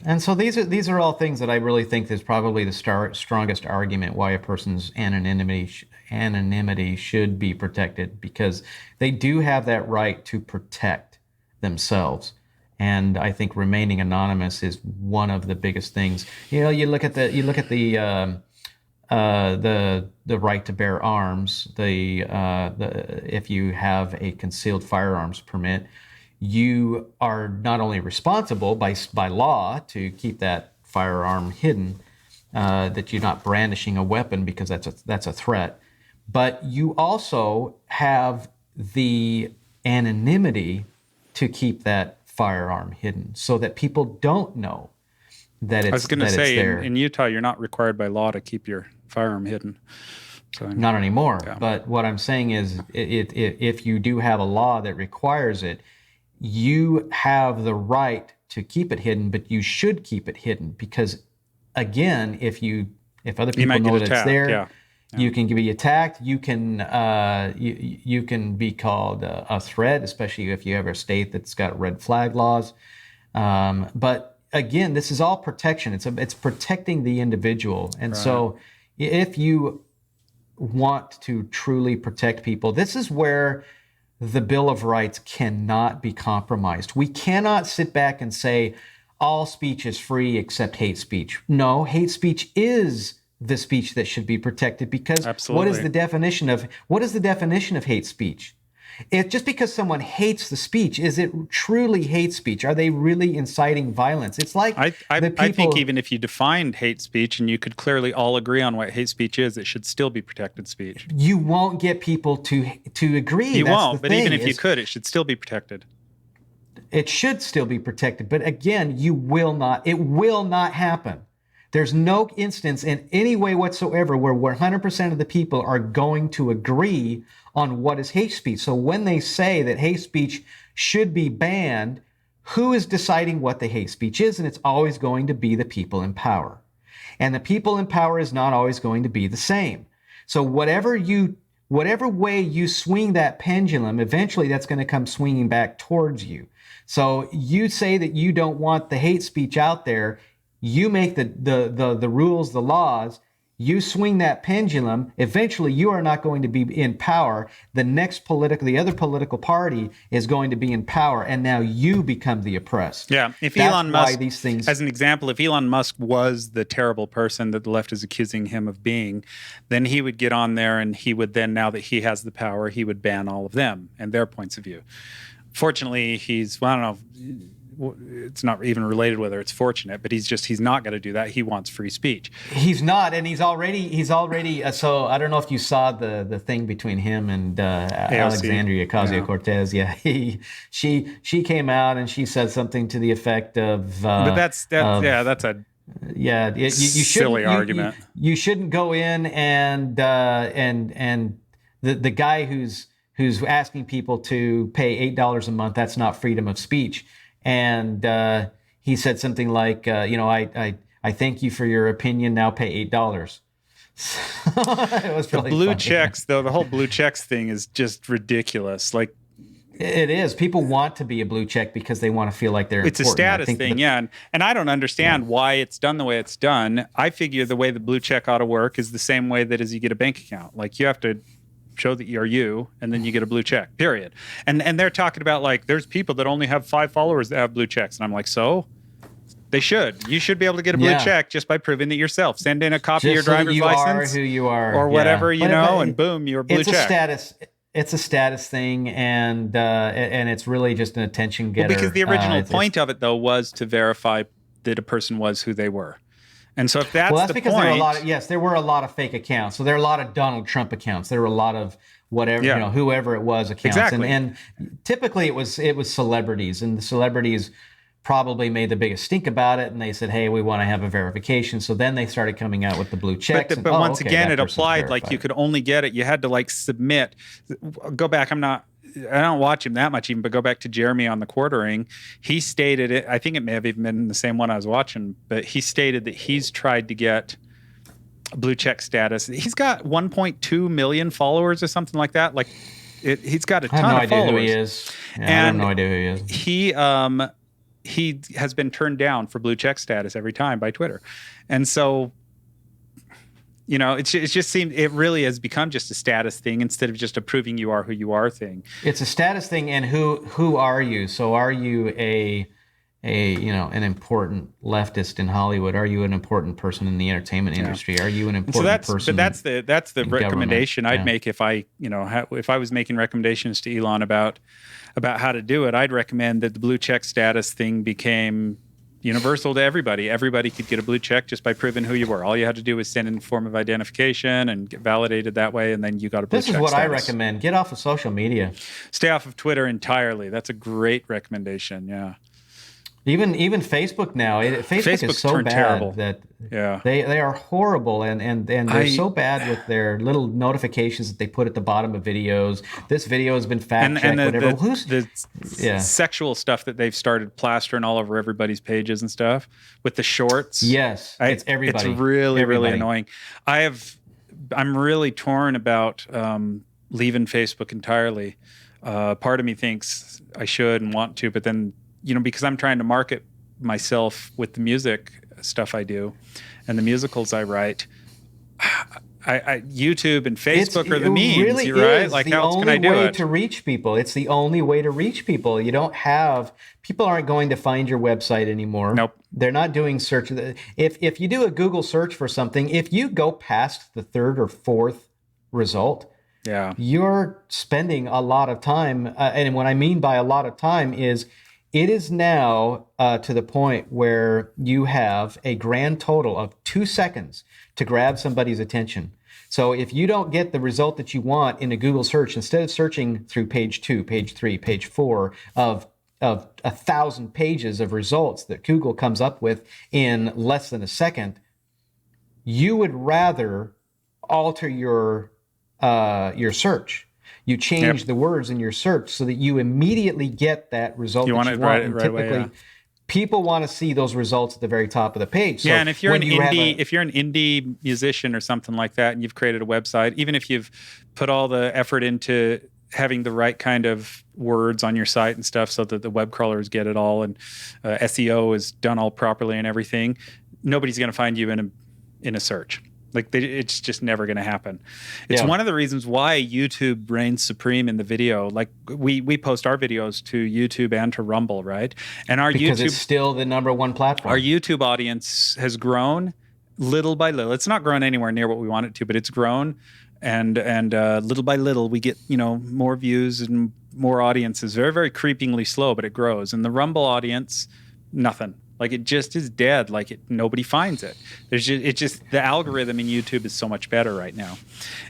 And so these are all things that I really think is probably the strongest argument why a person's anonymity should be protected, because they do have that right to protect themselves. And I think remaining anonymous is one of the biggest things. You look at the right to bear arms, if you have a concealed firearms permit, you are not only responsible by law to keep that firearm hidden, that you're not brandishing a weapon because that's a threat, but you also have the anonymity to keep that firearm hidden so that people don't know that it's I was going to that say, it's there. in Utah, you're not required by law to keep your firearm hidden. So, Not anymore. Yeah. But what I'm saying is, if you do have a law that requires it, you have the right to keep it hidden, but you should keep it hidden because, again, if other You might people know get that it's attacked. there, Yeah. you can be attacked. You can you can be called a threat, especially if you have a state that's got red flag laws. But again, this is all protection. It's protecting the individual, and Right. so if you want to truly protect people, this is where the Bill of Rights cannot be compromised. We cannot sit back and say all speech is free except hate speech. No, hate speech is the speech that should be protected because Absolutely. what is the definition of hate speech? Just because someone hates the speech, is it truly hate speech? Are they really inciting violence? It's like I think even if you defined hate speech and you could clearly all agree on what hate speech is, it should still be protected speech. You won't get people to agree. You That's won't, the but even thing, if you could, it should still be protected. it should still be protected. But again, it will not happen. There's no instance in any way whatsoever where 100% of the people are going to agree on what is hate speech. So when they say that hate speech should be banned, who is deciding what the hate speech is? And it's always going to be the people in power. And the people in power is not always going to be the same. So whatever way you swing that pendulum, eventually that's going to come swinging back towards you. So you say that you don't want the hate speech out there. You make the rules, the laws, you swing that pendulum, eventually you are not going to be in power. The other political party is going to be in power, and now you become the oppressed. Yeah. If That's Elon why Musk, these things, as an example, if Elon Musk was the terrible person that the left is accusing him of being, then he would get on there and he would then, now that he has the power, he would ban all of them and their points of view. Fortunately, I don't know, it's not even related whether it's fortunate, but he's not going to do that. He wants free speech. He's not, and he's already. So I don't know if you saw the thing between him and Alexandria Ocasio-Cortez. Yeah, she came out and she said something to the effect of. But that's a you silly argument. You shouldn't go in and the guy who's asking people to pay $8 a month. That's not freedom of speech. And he said something like, I thank you for your opinion. Now pay $8. It was really blue funny. checks, though. The whole blue checks thing is just ridiculous. Like, it is. People want to be a blue check because they want to feel like they're it's important. a status thing, yeah. And I don't understand why it's done the way it's done. I figure the way the blue check ought to work is the same way that as you get a bank account. Like, you have to show that you're you, and then you get a blue check, period. And they're talking about, like, there's people that only have 5 followers that have blue checks. And I'm like, so? They should. You should be able to get a blue check just by proving that yourself. Send in a copy of your driver's license. Are who you are. Or whatever, and boom, you're a blue check. It's a status thing, and it's really just an attention getter. Well, because the original point of it, though, was to verify that a person was who they were. And so if that's because point, there were a lot of fake accounts. So there are a lot of Donald Trump accounts. There were a lot of whatever, whoever it was accounts. Exactly. And typically it was celebrities, and the celebrities probably made the biggest stink about it, and they said, hey, we want to have a verification. So then they started coming out with the blue checks. But once again, it applied like you could only get it. You had to submit. Go back. I don't watch him that much even, but go back to Jeremy on the quartering. He stated it. I think it may have even been the same one I was watching, but he stated that he's tried to get blue check status. He's got 1.2 million followers or something like that. Like, he's got a ton of followers. I have no idea who he is. I have no idea who he is. He has been turned down for blue check status every time by Twitter. And so, it just seemed, it really has become just a status thing instead of just a proving you are who you are thing. It's a status thing. And who are you? So are you an important leftist in Hollywood? Are you an important person in the entertainment industry? Are you an important person? But that's the recommendation I'd make if I was making recommendations to Elon about how to do it. I'd recommend that the blue check status thing became universal to everybody. Everybody could get a blue check just by proving who you were. All you had to do was send in a form of identification and get validated that way, and then you got a blue check status. This is what I recommend. Get off of social media. Stay off of Twitter entirely. That's a great recommendation, yeah. Even Facebook now. Facebook is so turned bad terrible. that Yeah. they are horrible, and they're so bad with their little notifications that they put at the bottom of videos. This video has been fact checked. And Whatever. the sexual stuff that they've started plastering all over everybody's pages and stuff with the shorts. Yes, it's everybody. It's really annoying. I'm really torn about leaving Facebook entirely. Part of me thinks I should and want to, but then, because I'm trying to market myself with the music stuff I do and the musicals I write, YouTube and Facebook are the means, really right? Like, how else can I do it? It's the only way to reach people. It's the only way to reach people. People aren't going to find your website anymore. Nope. They're not doing search. If you do a Google search for something, if you go past the third or fourth result, yeah, you're spending a lot of time. And what I mean by a lot of time is it is now to the point where you have a grand total of 2 seconds to grab somebody's attention. So if you don't get the result that you want in a Google search, instead of searching through page 2, page 3, page 4 of 1,000 pages of results that Google comes up with in less than a second, you would rather alter your search. You change the words in your search so that you immediately get that result. You want it right away. Yeah. People want to see those results at the very top of the page. So and if you're an indie musician or something like that, and you've created a website, even if you've put all the effort into having the right kind of words on your site and stuff so that the web crawlers get it all, and SEO is done all properly and everything, nobody's going to find you in a search. Like, it's just never going to happen. It's one of the reasons why YouTube reigns supreme in the video. Like, we post our videos to YouTube and to Rumble, right? And because it's still the number one platform. Our YouTube audience has grown little by little. It's not grown anywhere near what we want it to, but it's grown, and little by little we get more views and more audiences. Very, very creepingly slow, but it grows. And the Rumble audience, nothing. Like, it just is dead. Like, nobody finds it. The algorithm in YouTube is so much better right now.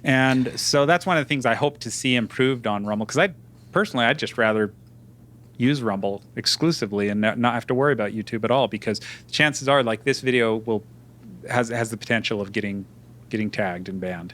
And so that's one of the things I hope to see improved on Rumble. Because I'd just rather use Rumble exclusively and not have to worry about YouTube at all. Because chances are, like, this video has the potential of getting tagged and banned.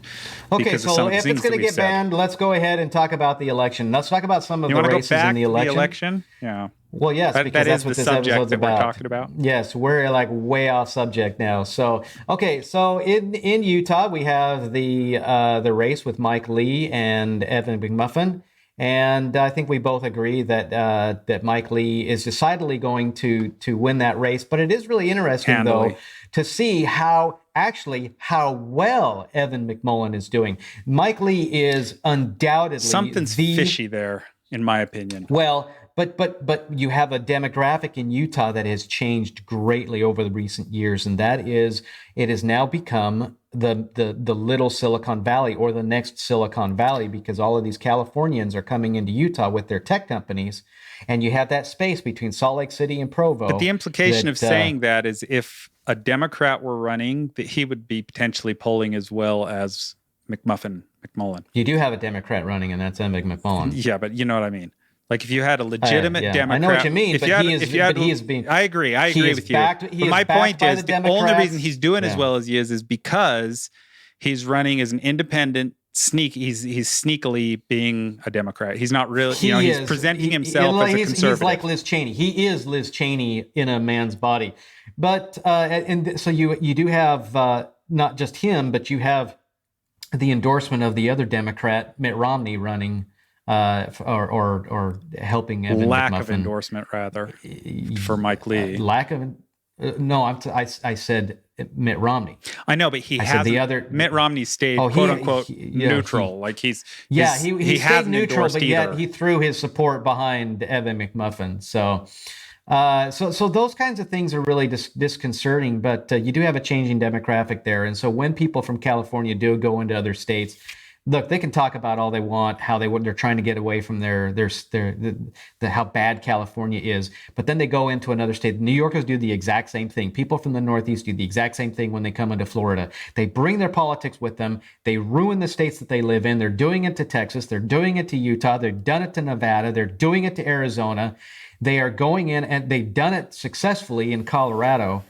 Okay, so if it's going to get banned, let's go ahead and talk about the election. Let's talk about some of the races in the election. The election? Yeah. Well, yes, because that's what this episode's about. We're talking about. Yes, we're like way off subject now. So, okay, so in Utah we have the race with Mike Lee and Evan McMuffin, and I think we both agree that Mike Lee is decidedly going to win that race. But it is really interesting though to see how well Evan McMullen is doing. Mike Lee is undoubtedly something's fishy there, in my opinion. Well. But you have a demographic in Utah that has changed greatly over the recent years, and that is it has now become the little Silicon Valley, or the next Silicon Valley, because all of these Californians are coming into Utah with their tech companies, and you have that space between Salt Lake City and Provo. But the implication of saying that is, if a Democrat were running, that he would be potentially polling as well as McMullen. You do have a Democrat running, and that's Evan McMullen. Yeah, but you know what I mean. Like, if you had a legitimate Democrat, I know what you mean. I agree with you. But my point is, the only reason he's doing as well as he is because he's running as an independent. He's sneakily being a Democrat. He's not really. He's presenting himself as a conservative. He's like Liz Cheney. He is Liz Cheney in a man's body. But and so you do have not just him, but you have the endorsement of the other Democrat, Mitt Romney, running. Or helping Evan lack McMuffin. Of endorsement, rather, for Mike Lee. I said Mitt Romney. I know, but Mitt Romney stayed quote unquote neutral. He stayed neutral, but yet he threw his support behind Evan McMuffin. So those kinds of things are really disconcerting. But you do have a changing demographic there, and so when people from California do go into other states, Look, they can talk about all they want, how they're trying to get away from how bad California is, but then they go into another state. New Yorkers do the exact same thing. People from the Northeast do the exact same thing when they come into Florida. They bring their politics with them. They ruin the states that they live in. They're doing it to Texas. They're doing it to Utah. They've done it to Nevada. They're doing it to Arizona. They are going in, and they've done it successfully in Colorado.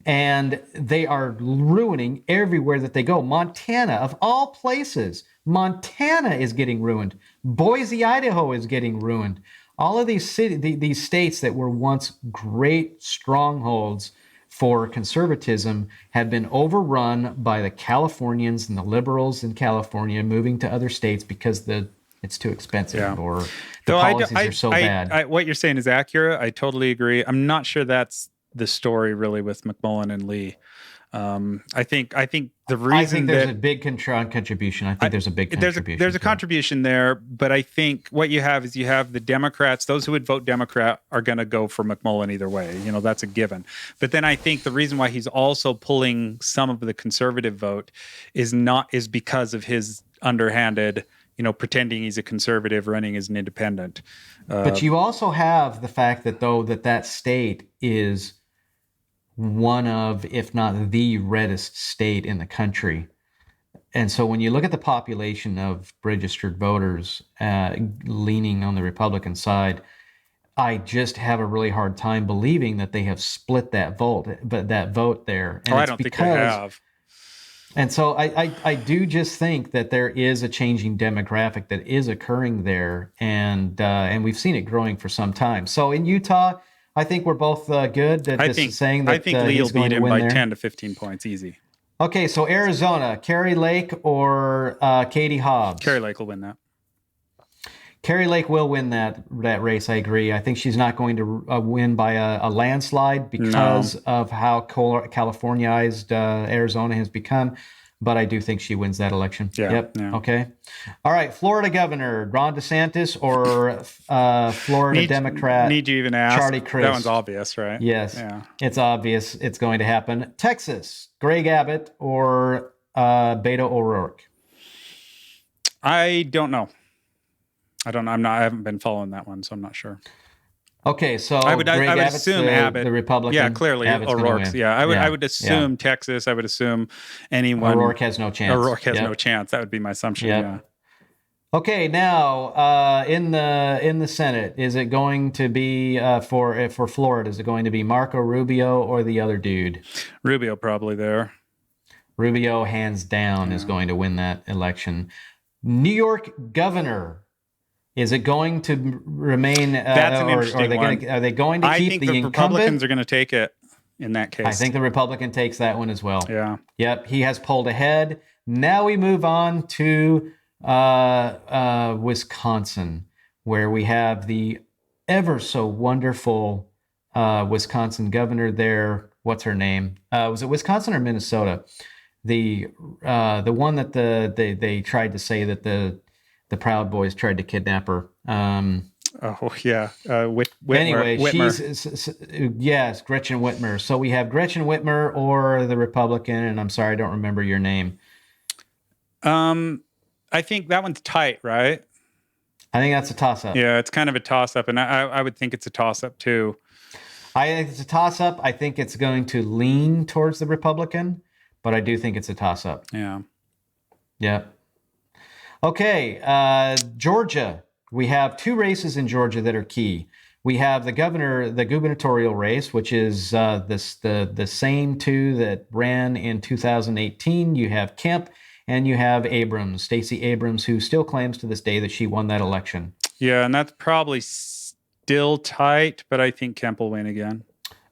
And they are ruining everywhere that they go. Montana, of all places, Montana is getting ruined. Boise, Idaho is getting ruined. All of these these states that were once great strongholds for conservatism have been overrun by the Californians and the liberals in California moving to other states because it's too expensive or the policies are so bad. What you're saying is accurate. I totally agree. I'm not sure that's the story really with McMullen and Lee. I think the reason I think there's a big contribution. I think there's a big contribution. There's a contribution there, but I think what you have is you have the Democrats. Those who would vote Democrat are going to go for McMullen either way. That's a given. But then I think the reason why he's also pulling some of the conservative vote is because of his underhanded, pretending he's a conservative running as an independent. But you also have the fact that that state is one of, if not the reddest state in the country. And so when you look at the population of registered voters leaning on the Republican side, I just have a really hard time believing that they have split that vote there. And I don't think they have. And so I do just think that there is a changing demographic that is occurring there, and we've seen it growing for some time. So in Utah, I think we're both good at saying that I think Lee will beat him by there. 10 to 15 points, easy. Okay, so Arizona, Kari Lake or Katie Hobbs? Kari Lake will win that. Kari Lake will win that race, I agree. I think she's not going to win by a landslide because of how Californiaized Arizona has become, but I do think she wins that election. Yeah, yep. Yeah. Okay. All right, Florida governor, Ron DeSantis or Florida Democrat need you even ask? Charlie Crist? That one's obvious, right? Yes, yeah. It's obvious it's going to happen. Texas, Greg Abbott or Beto O'Rourke? I don't know. I haven't been following that one, so I'm not sure. Okay, so I would assume Abbott, the Republican. Yeah, clearly Abbott's O'Rourke's. Yeah, I would assume Texas. I would assume anyone. O'Rourke has no chance. O'Rourke has no chance. That would be my assumption. Yep. Yeah. Okay, now in the Senate, is it going to be for Florida? Is it going to be Marco Rubio or the other dude? Rubio probably there. Rubio, hands down, is going to win that election. New York governor. Is it going to remain? That's an interesting one. Are they going to keep the incumbent? Republicans are going to take it in that case. I think the Republican takes that one as well. Yeah. Yep. He has pulled ahead. Now we move on to Wisconsin, where we have the ever so wonderful Wisconsin governor there. What's her name? Was it Wisconsin or Minnesota? The one that they tried to say that the Proud Boys tried to kidnap her. Whitmer. Anyway, she's Gretchen Whitmer. So we have Gretchen Whitmer or the Republican, and I'm sorry, I don't remember your name. I think that one's tight, right? I think that's a toss-up. Yeah, it's kind of a toss-up, and I would think it's a toss-up too. I think it's a toss-up. I think it's going to lean towards the Republican, but I do think it's a toss-up. Yeah. Yeah. Okay, Georgia. We have two races in Georgia that are key. We have the gubernatorial race, which is the same two that ran in 2018. You have Kemp and you have Abrams, Stacey Abrams, who still claims to this day that she won that election. Yeah, and that's probably still tight, but I think Kemp will win again.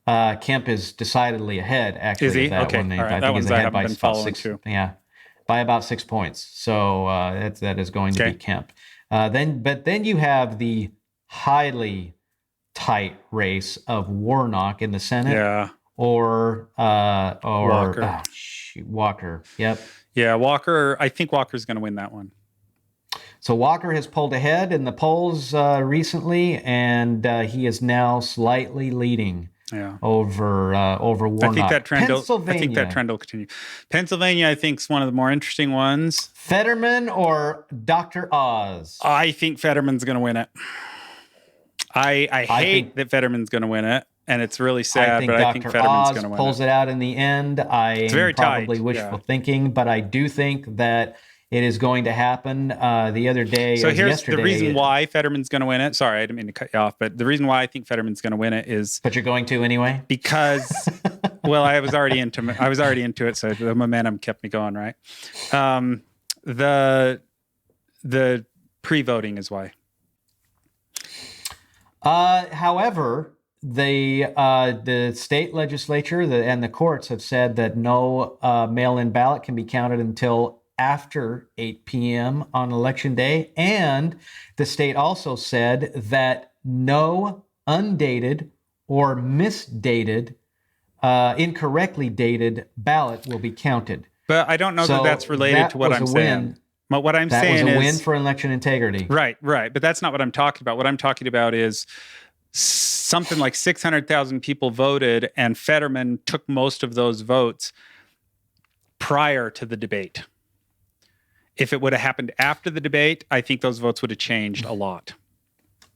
Kemp is decidedly ahead, actually. Is he? That okay. one. All right. I that think he's I ahead haven't by been following 6. too. Yeah, by about 6 points. So that is going to be Kemp. Then you have the highly tight race of Warnock in the Senate. Yeah. Or Walker. Walker. Yep. Yeah, Walker. I think Walker's going to win that one. So Walker has pulled ahead in the polls recently, and he is now slightly leading. Yeah. over Warnock. I think that trend. Pennsylvania. I think that trend will continue. Pennsylvania, I think, is one of the more interesting ones. Fetterman or Dr. Oz? I think Fetterman's going to win it. I hate that Fetterman's going to win it, and it's really sad. But I think Fetterman's going to win it. Pulls it out in the end. It's very probably tight. wishful thinking, but I do think that it is going to happen. The other day, so here's yesterday, the reason why Fetterman's going to win it. Sorry, I didn't mean to cut you off, but the reason why I think Fetterman's going to win it is. But you're going to anyway. Because, well, I was already into it, so the momentum kept me going. Right. The pre-voting is why. However, the state legislature and the courts have said that no mail-in ballot can be counted until after 8 p.m. on election day. And the state also said that no undated or misdated, incorrectly dated ballot will be counted. But I don't know that that's related to what I'm saying. But what I'm saying is... That was a win for election integrity. Right. But that's not what I'm talking about. What I'm talking about is something like 600,000 people voted, and Fetterman took most of those votes prior to the debate. If it would have happened after the debate, I think those votes would have changed a lot.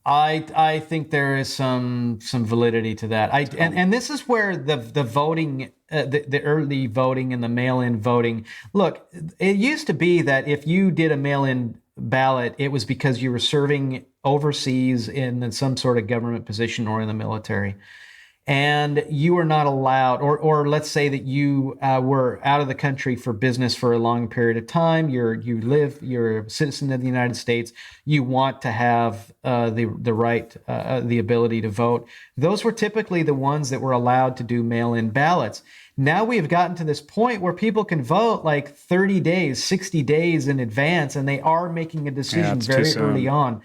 I think there is some validity to that. And this is where the voting, the early voting and the mail-in voting. Look, it used to be that if you did a mail-in ballot, it was because you were serving overseas in some sort of government position or in the military. And you were not allowed, or let's say that you were out of the country for business for a long period of time. You're a citizen of the United States. You want to have the right, the ability to vote. Those were typically the ones that were allowed to do mail-in ballots. Now we've gotten to this point where people can vote like 30 days, 60 days in advance, and they are making a decision very early on.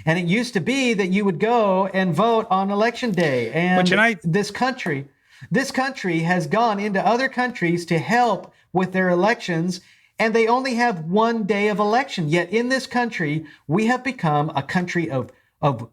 And it used to be that you would go and vote on election day. And this country has gone into other countries to help with their elections, and they only have one day of election. Yet in this country, we have become a country of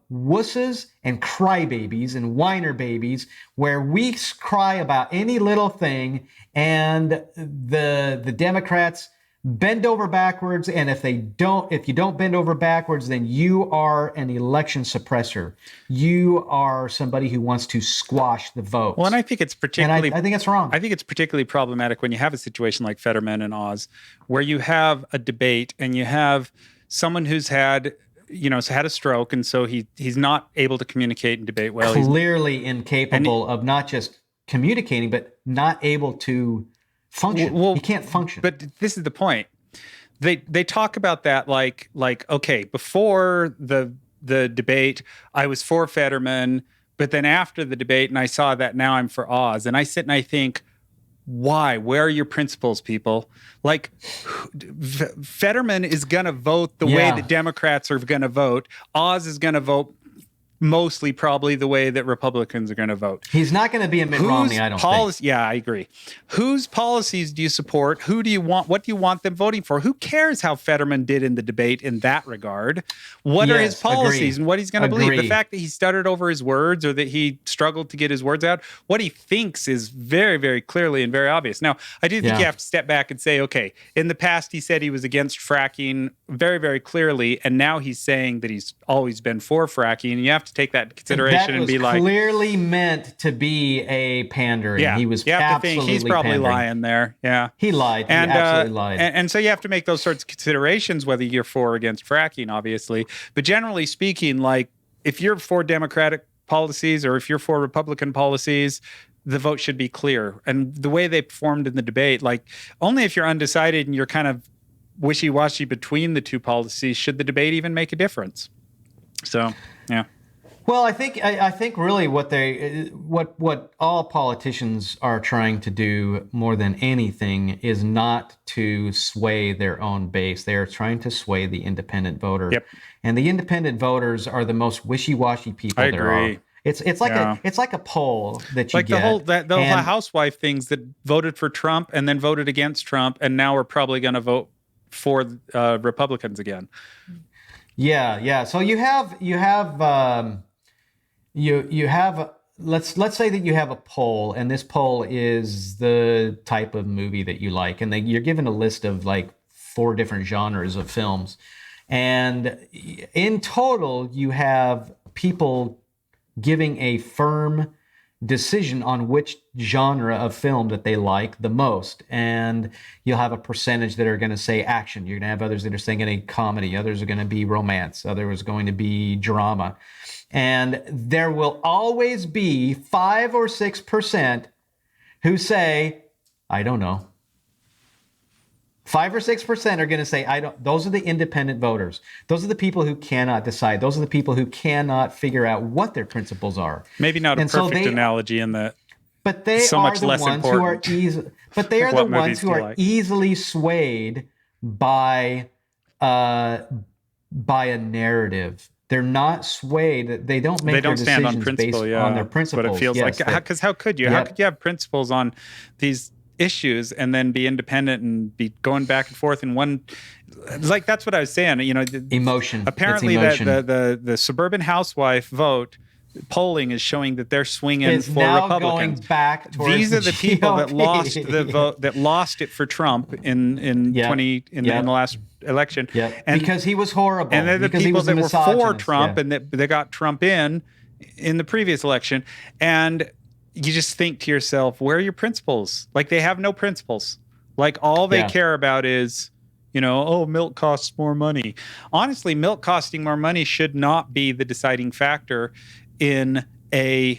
wusses and crybabies and whiner babies, where we cry about any little thing, and the Democrats bend over backwards, and if you don't bend over backwards, then you are an election suppressor. You are somebody who wants to squash the votes. Well, and I think it's particularly... I think it's wrong. I think it's particularly problematic when you have a situation like Fetterman and Oz, where you have a debate and you have someone who's had a stroke, and so he's not able to communicate and debate well. Clearly incapable of not just communicating, but not able to function. Well, he can't function. But this is the point. They talk about that like okay, before the debate, I was for Fetterman, but then after the debate, and I saw that now I'm for Oz, and I sit and I think, why? Where are your principles, people? Like, Fetterman is going to vote the way that Democrats are going to vote. Oz is going to vote mostly probably the way that Republicans are going to vote. He's not going to be a Mitt Romney, I don't think. Yeah, I agree. Whose policies do you support? Who do you want? What do you want them voting for? Who cares how Fetterman did in the debate in that regard? What are his policies and what he's going to believe? The fact that he stuttered over his words or that he struggled to get his words out, what he thinks is very, very clearly and very obvious. Now, I do think you have to step back and say, okay, in the past he said he was against fracking very, very clearly, and now he's saying that he's always been for fracking, and you have to take that into consideration and be like, clearly meant to be a pandering. Yeah, he was you have to think he's probably pandering. Lying there. Yeah, he lied. He absolutely lied. And so you have to make those sorts of considerations, whether you're for or against fracking, obviously. But generally speaking, like if you're for Democratic policies or if you're for Republican policies, the vote should be clear. And the way they performed in the debate, like only if you're undecided and you're kind of wishy-washy between the two policies, should the debate even make a difference? So, yeah. Well, I think really what all politicians are trying to do more than anything is not to sway their own base. They are trying to sway the independent voter. Yep. And the independent voters are the most wishy-washy people I there agree. are. It's like a poll that you like get. The whole housewife things that voted for Trump and then voted against Trump and now are probably going to vote for Republicans again. Yeah. So you have let's say that you have a poll, and this poll is the type of movie that you like, and you're given a list of like 4 different genres of films, and in total you have people giving a firm decision on which genre of film that they like the most. And you'll have a percentage that are going to say action. You're going to have others that are saying a comedy. Others are going to be romance. Others are going to be drama. And there will always be 5 or 6% who say, I don't know. 5 or 6% are going to say, I don't. Those are the independent voters. Those are the people who cannot decide. Those are the people who cannot figure out what their principles are. Maybe not a perfect analogy in that. But they so are much the less ones important. who are easy. But they are the ones who are easily swayed by a narrative. They're not swayed. They don't make their decisions based on their principles. But it feels like, because how could you? How could you have principles on these issues and then be independent and be going back and forth in one? Like, that's what I was saying. Emotion. Apparently, that the suburban housewife vote polling is showing that they're swinging for Republicans. Going back towards These are the GOP. people that lost the vote, that lost it for Trump in the last election. And because he was horrible. And they're the people that were for Trump and that they got Trump in the previous election. And you just think to yourself, where are your principles? Like, they have no principles. Like, all they care about is, milk costs more money. Honestly, milk costing more money should not be the deciding factor in in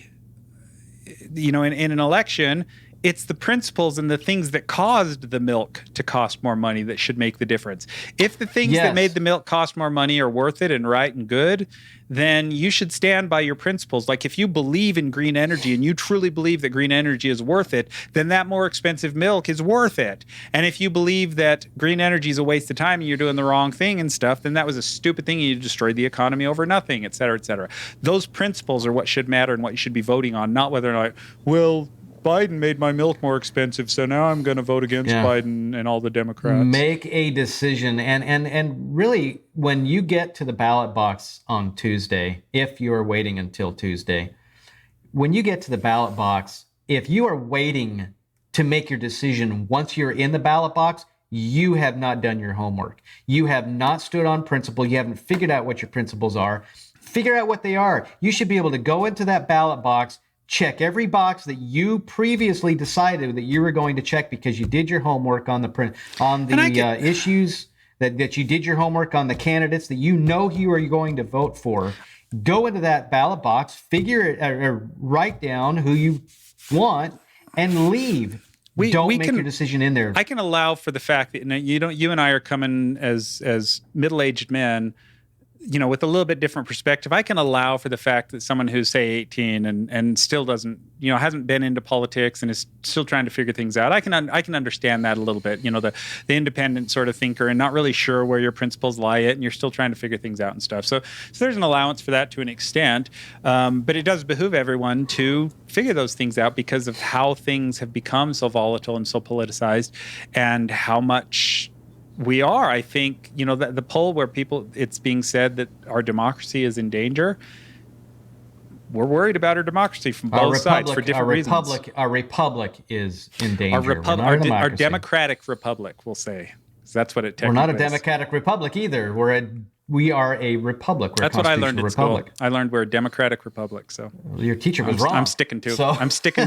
an election. It's the principles and the things that caused the milk to cost more money that should make the difference. If the things that made the milk cost more money are worth it and right and good, then you should stand by your principles. Like, if you believe in green energy and you truly believe that green energy is worth it, then that more expensive milk is worth it. And if you believe that green energy is a waste of time and you're doing the wrong thing and stuff, then that was a stupid thing and you destroyed the economy over nothing, et cetera, et cetera. Those principles are what should matter and what you should be voting on, not whether or not, well, Biden made my milk more expensive, so now I'm going to vote against Biden and all the Democrats. Make a decision. And really, when you get to the ballot box on Tuesday, if you are waiting until Tuesday, when you get to the ballot box, if you are waiting to make your decision once you're in the ballot box, you have not done your homework. You have not stood on principle. You haven't figured out what your principles are. Figure out what they are. You should be able to go into that ballot box, check every box that you previously decided that you were going to check because you did your homework on the issues, that you did your homework on the candidates that you are going to vote for. Go into that ballot box, figure it, or write down who you want, and leave. Don't make your decision in there. I can allow for the fact that you and I are coming as middle-aged men, with a little bit different perspective. I can allow for the fact that someone who's, say, 18 and still doesn't, hasn't been into politics and is still trying to figure things out. I can understand that a little bit. The independent sort of thinker and not really sure where your principles lie at, and you're still trying to figure things out and stuff. So there's an allowance for that to an extent. But it does behoove everyone to figure those things out because of how things have become so volatile and so politicized, and how much we are. I think, the poll where it's being said that our democracy is in danger. We're worried about our democracy from both sides for different reasons. Our republic is in danger. Our democratic republic, we'll say. So that's what it technically is. We're not a democratic republic either. We are a republic. That's what I learned at school. I learned we're a democratic republic. So your teacher was wrong. I'm sticking to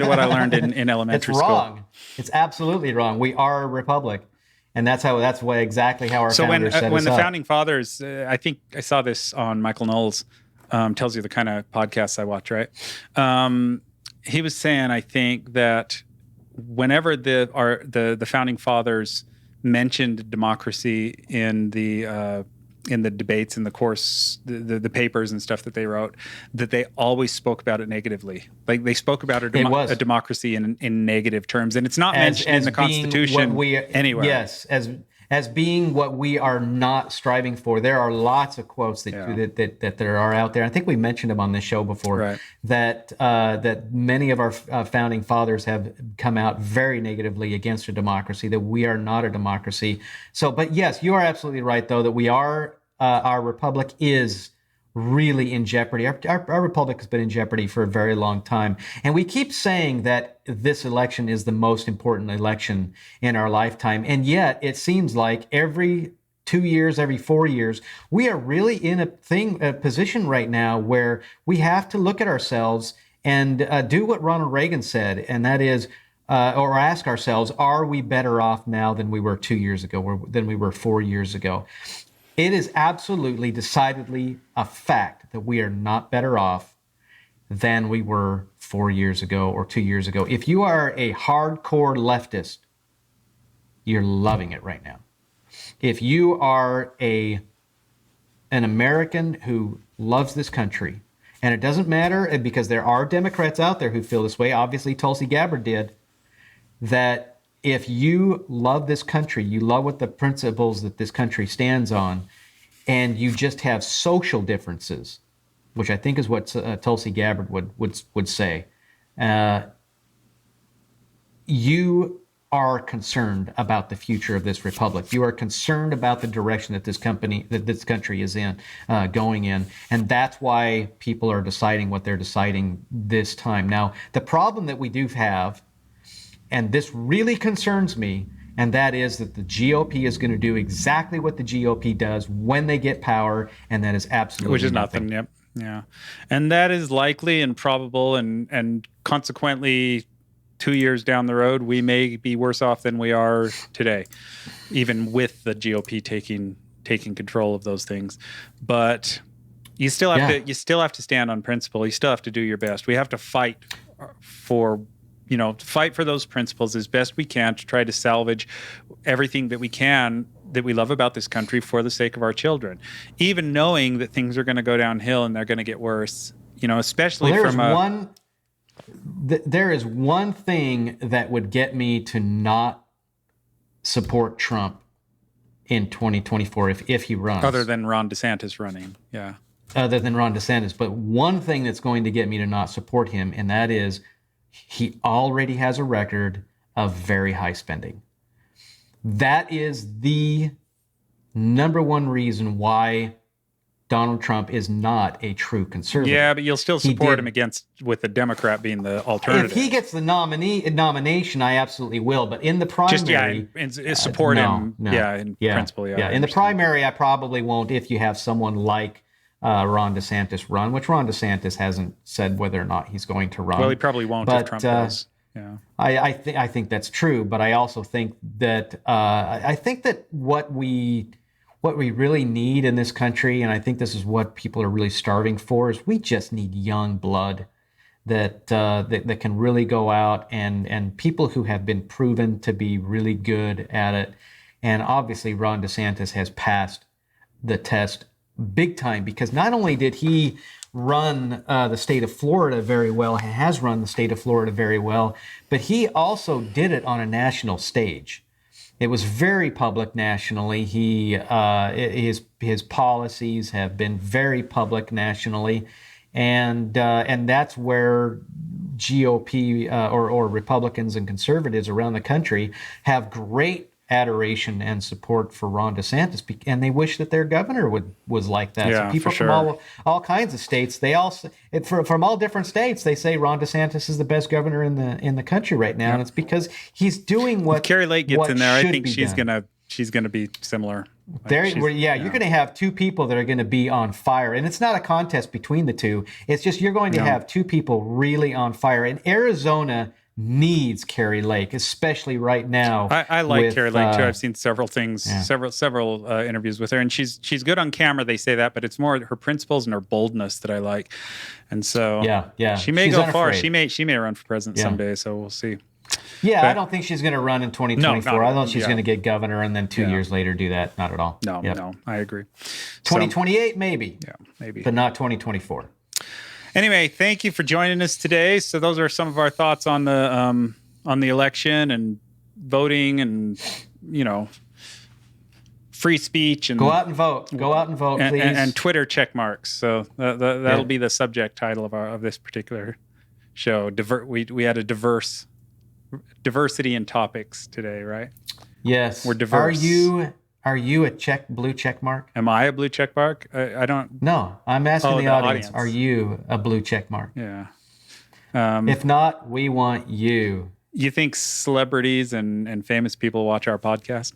what I learned in elementary school. It's wrong. It's absolutely wrong. We are a republic. And that's exactly how our founders set us up. When the founding fathers, I think I saw this on Michael Knowles, tells you the kind of podcasts I watch, right? He was saying, I think, that whenever the founding fathers mentioned democracy in the debates and the papers and stuff that they wrote, that they always spoke about it negatively. Like, they spoke about a democracy in negative terms, and it's not mentioned in the Constitution anywhere. Yes, as being what we are not striving for. There are lots of quotes that there are out there. I think we mentioned them on this show before. Right. That many of our founding fathers have come out very negatively against a democracy. That we are not a democracy. So, but yes, you are absolutely right, though, that we are. Our republic is really in jeopardy. Our republic has been in jeopardy for a very long time. And we keep saying that this election is the most important election in our lifetime. And yet it seems like every 2 years, every 4 years, we are really in a position right now where we have to look at ourselves and do what Ronald Reagan said, and that is, or ask ourselves, are we better off now than we were 2 years ago, or than we were 4 years ago? It is absolutely, decidedly a fact that we are not better off than we were 4 years ago or 2 years ago. If you are a hardcore leftist, you're loving it right now. If you are an American who loves this country, and it doesn't matter, because there are Democrats out there who feel this way, obviously Tulsi Gabbard did, that if you love this country, you love what the principles that this country stands on, and you just have social differences, which I think is what Tulsi Gabbard would say, you are concerned about the future of this republic. You are concerned about the direction that this country is going in, and that's why people are deciding what they're deciding this time. Now, the problem that we do have, and this really concerns me, and that is that the GOP is going to do exactly what the GOP does when they get power, and that is absolutely which is nothing. Yep. Yeah. And that is likely and probable, and consequently 2 years down the road, we may be worse off than we are today, even with the GOP taking control of those things. But you still have to stand on principle. You still have to do your best. We have to fight for those principles as best we can to try to salvage everything that we can that we love about this country for the sake of our children, even knowing that things are going to go downhill and they're going to get worse, especially there is one thing that would get me to not support Trump in 2024 if he runs. Other than Ron DeSantis running, yeah. Other than Ron DeSantis. But one thing that's going to get me to not support him, and that is he already has a record of very high spending. That is the number one reason why Donald Trump is not a true conservative. Yeah, but you'll still support him with the Democrat being the alternative. If he gets the nomination, I absolutely will. But in the primary, support him. In principle. Yeah. In the primary, I probably won't. If you have someone like Ron DeSantis run, which Ron DeSantis hasn't said whether or not he's going to run. Well, he probably won't if Trump does. Yeah. I think that's true, but I also think that what we really need in this country, and I think this is what people are really starving for, is we just need young blood that can really go out and people who have been proven to be really good at it. And obviously, Ron DeSantis has passed the test big time, because not only did he run the state of Florida very well, has run the state of Florida very well, but he also did it on a national stage. It was very public nationally. His policies have been very public nationally, and that's where GOP or Republicans and conservatives around the country have great adoration and support for Ron DeSantis, and they wish that their governor was like that. Yeah, so people from all kinds of states, from all different states, they say Ron DeSantis is the best governor in the country right now, and it's because he's doing what. If Carrie Lake gets in there, I think she's gonna be similar. You're going to have two people that are going to be on fire, and it's not a contest between the two. It's just you're going to have two people really on fire, and Arizona needs Carrie Lake, especially right now. I like Carrie Lake too. I've seen several things, several interviews with her, and she's good on camera. They say that, but it's more her principles and her boldness that I like. And so she may go far. She may run for president someday. So we'll see. Yeah, I don't think she's going to run in 2024. I don't think she's going to get governor and then 2 years later do that. Not at all. No, I agree. 2028 maybe. Yeah, maybe, but not 2024. Anyway, thank you for joining us today. So those are some of our thoughts on the election and voting and free speech and go out and vote, please. And Twitter check marks. So that'll be the subject title of this particular show. We had a diversity in topics today, right? Yes. We're diverse. Are you Are you a blue check mark? Am I a blue check mark? I don't. No, I'm asking the audience. audience. Are you a blue check mark? Yeah. If not, we want you. You think celebrities and famous people watch our podcast?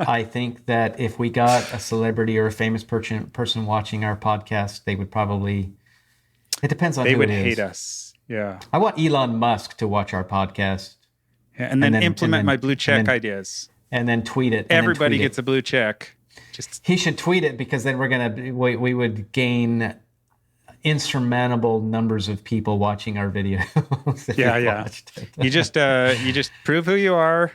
I think that if we got a celebrity or a famous person watching our podcast, they would probably. It depends on who it is. They would hate us. Yeah. I want Elon Musk to watch our podcast. Yeah, and then implement my blue check ideas. And then tweet it. Everybody gets a blue check. He should tweet it, because then we would gain insurmountable numbers of people watching our videos. Yeah. You just prove who you are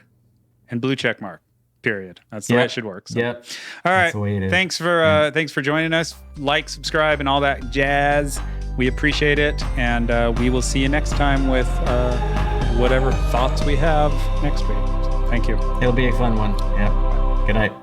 and blue check mark. Period. That's the way it should work. So. Yep. All right. That's the way it is. Thanks for joining us. Like, subscribe, and all that jazz. We appreciate it, and we will see you next time with whatever thoughts we have next week. Thank you. It'll be a fun one. Yeah. Good night.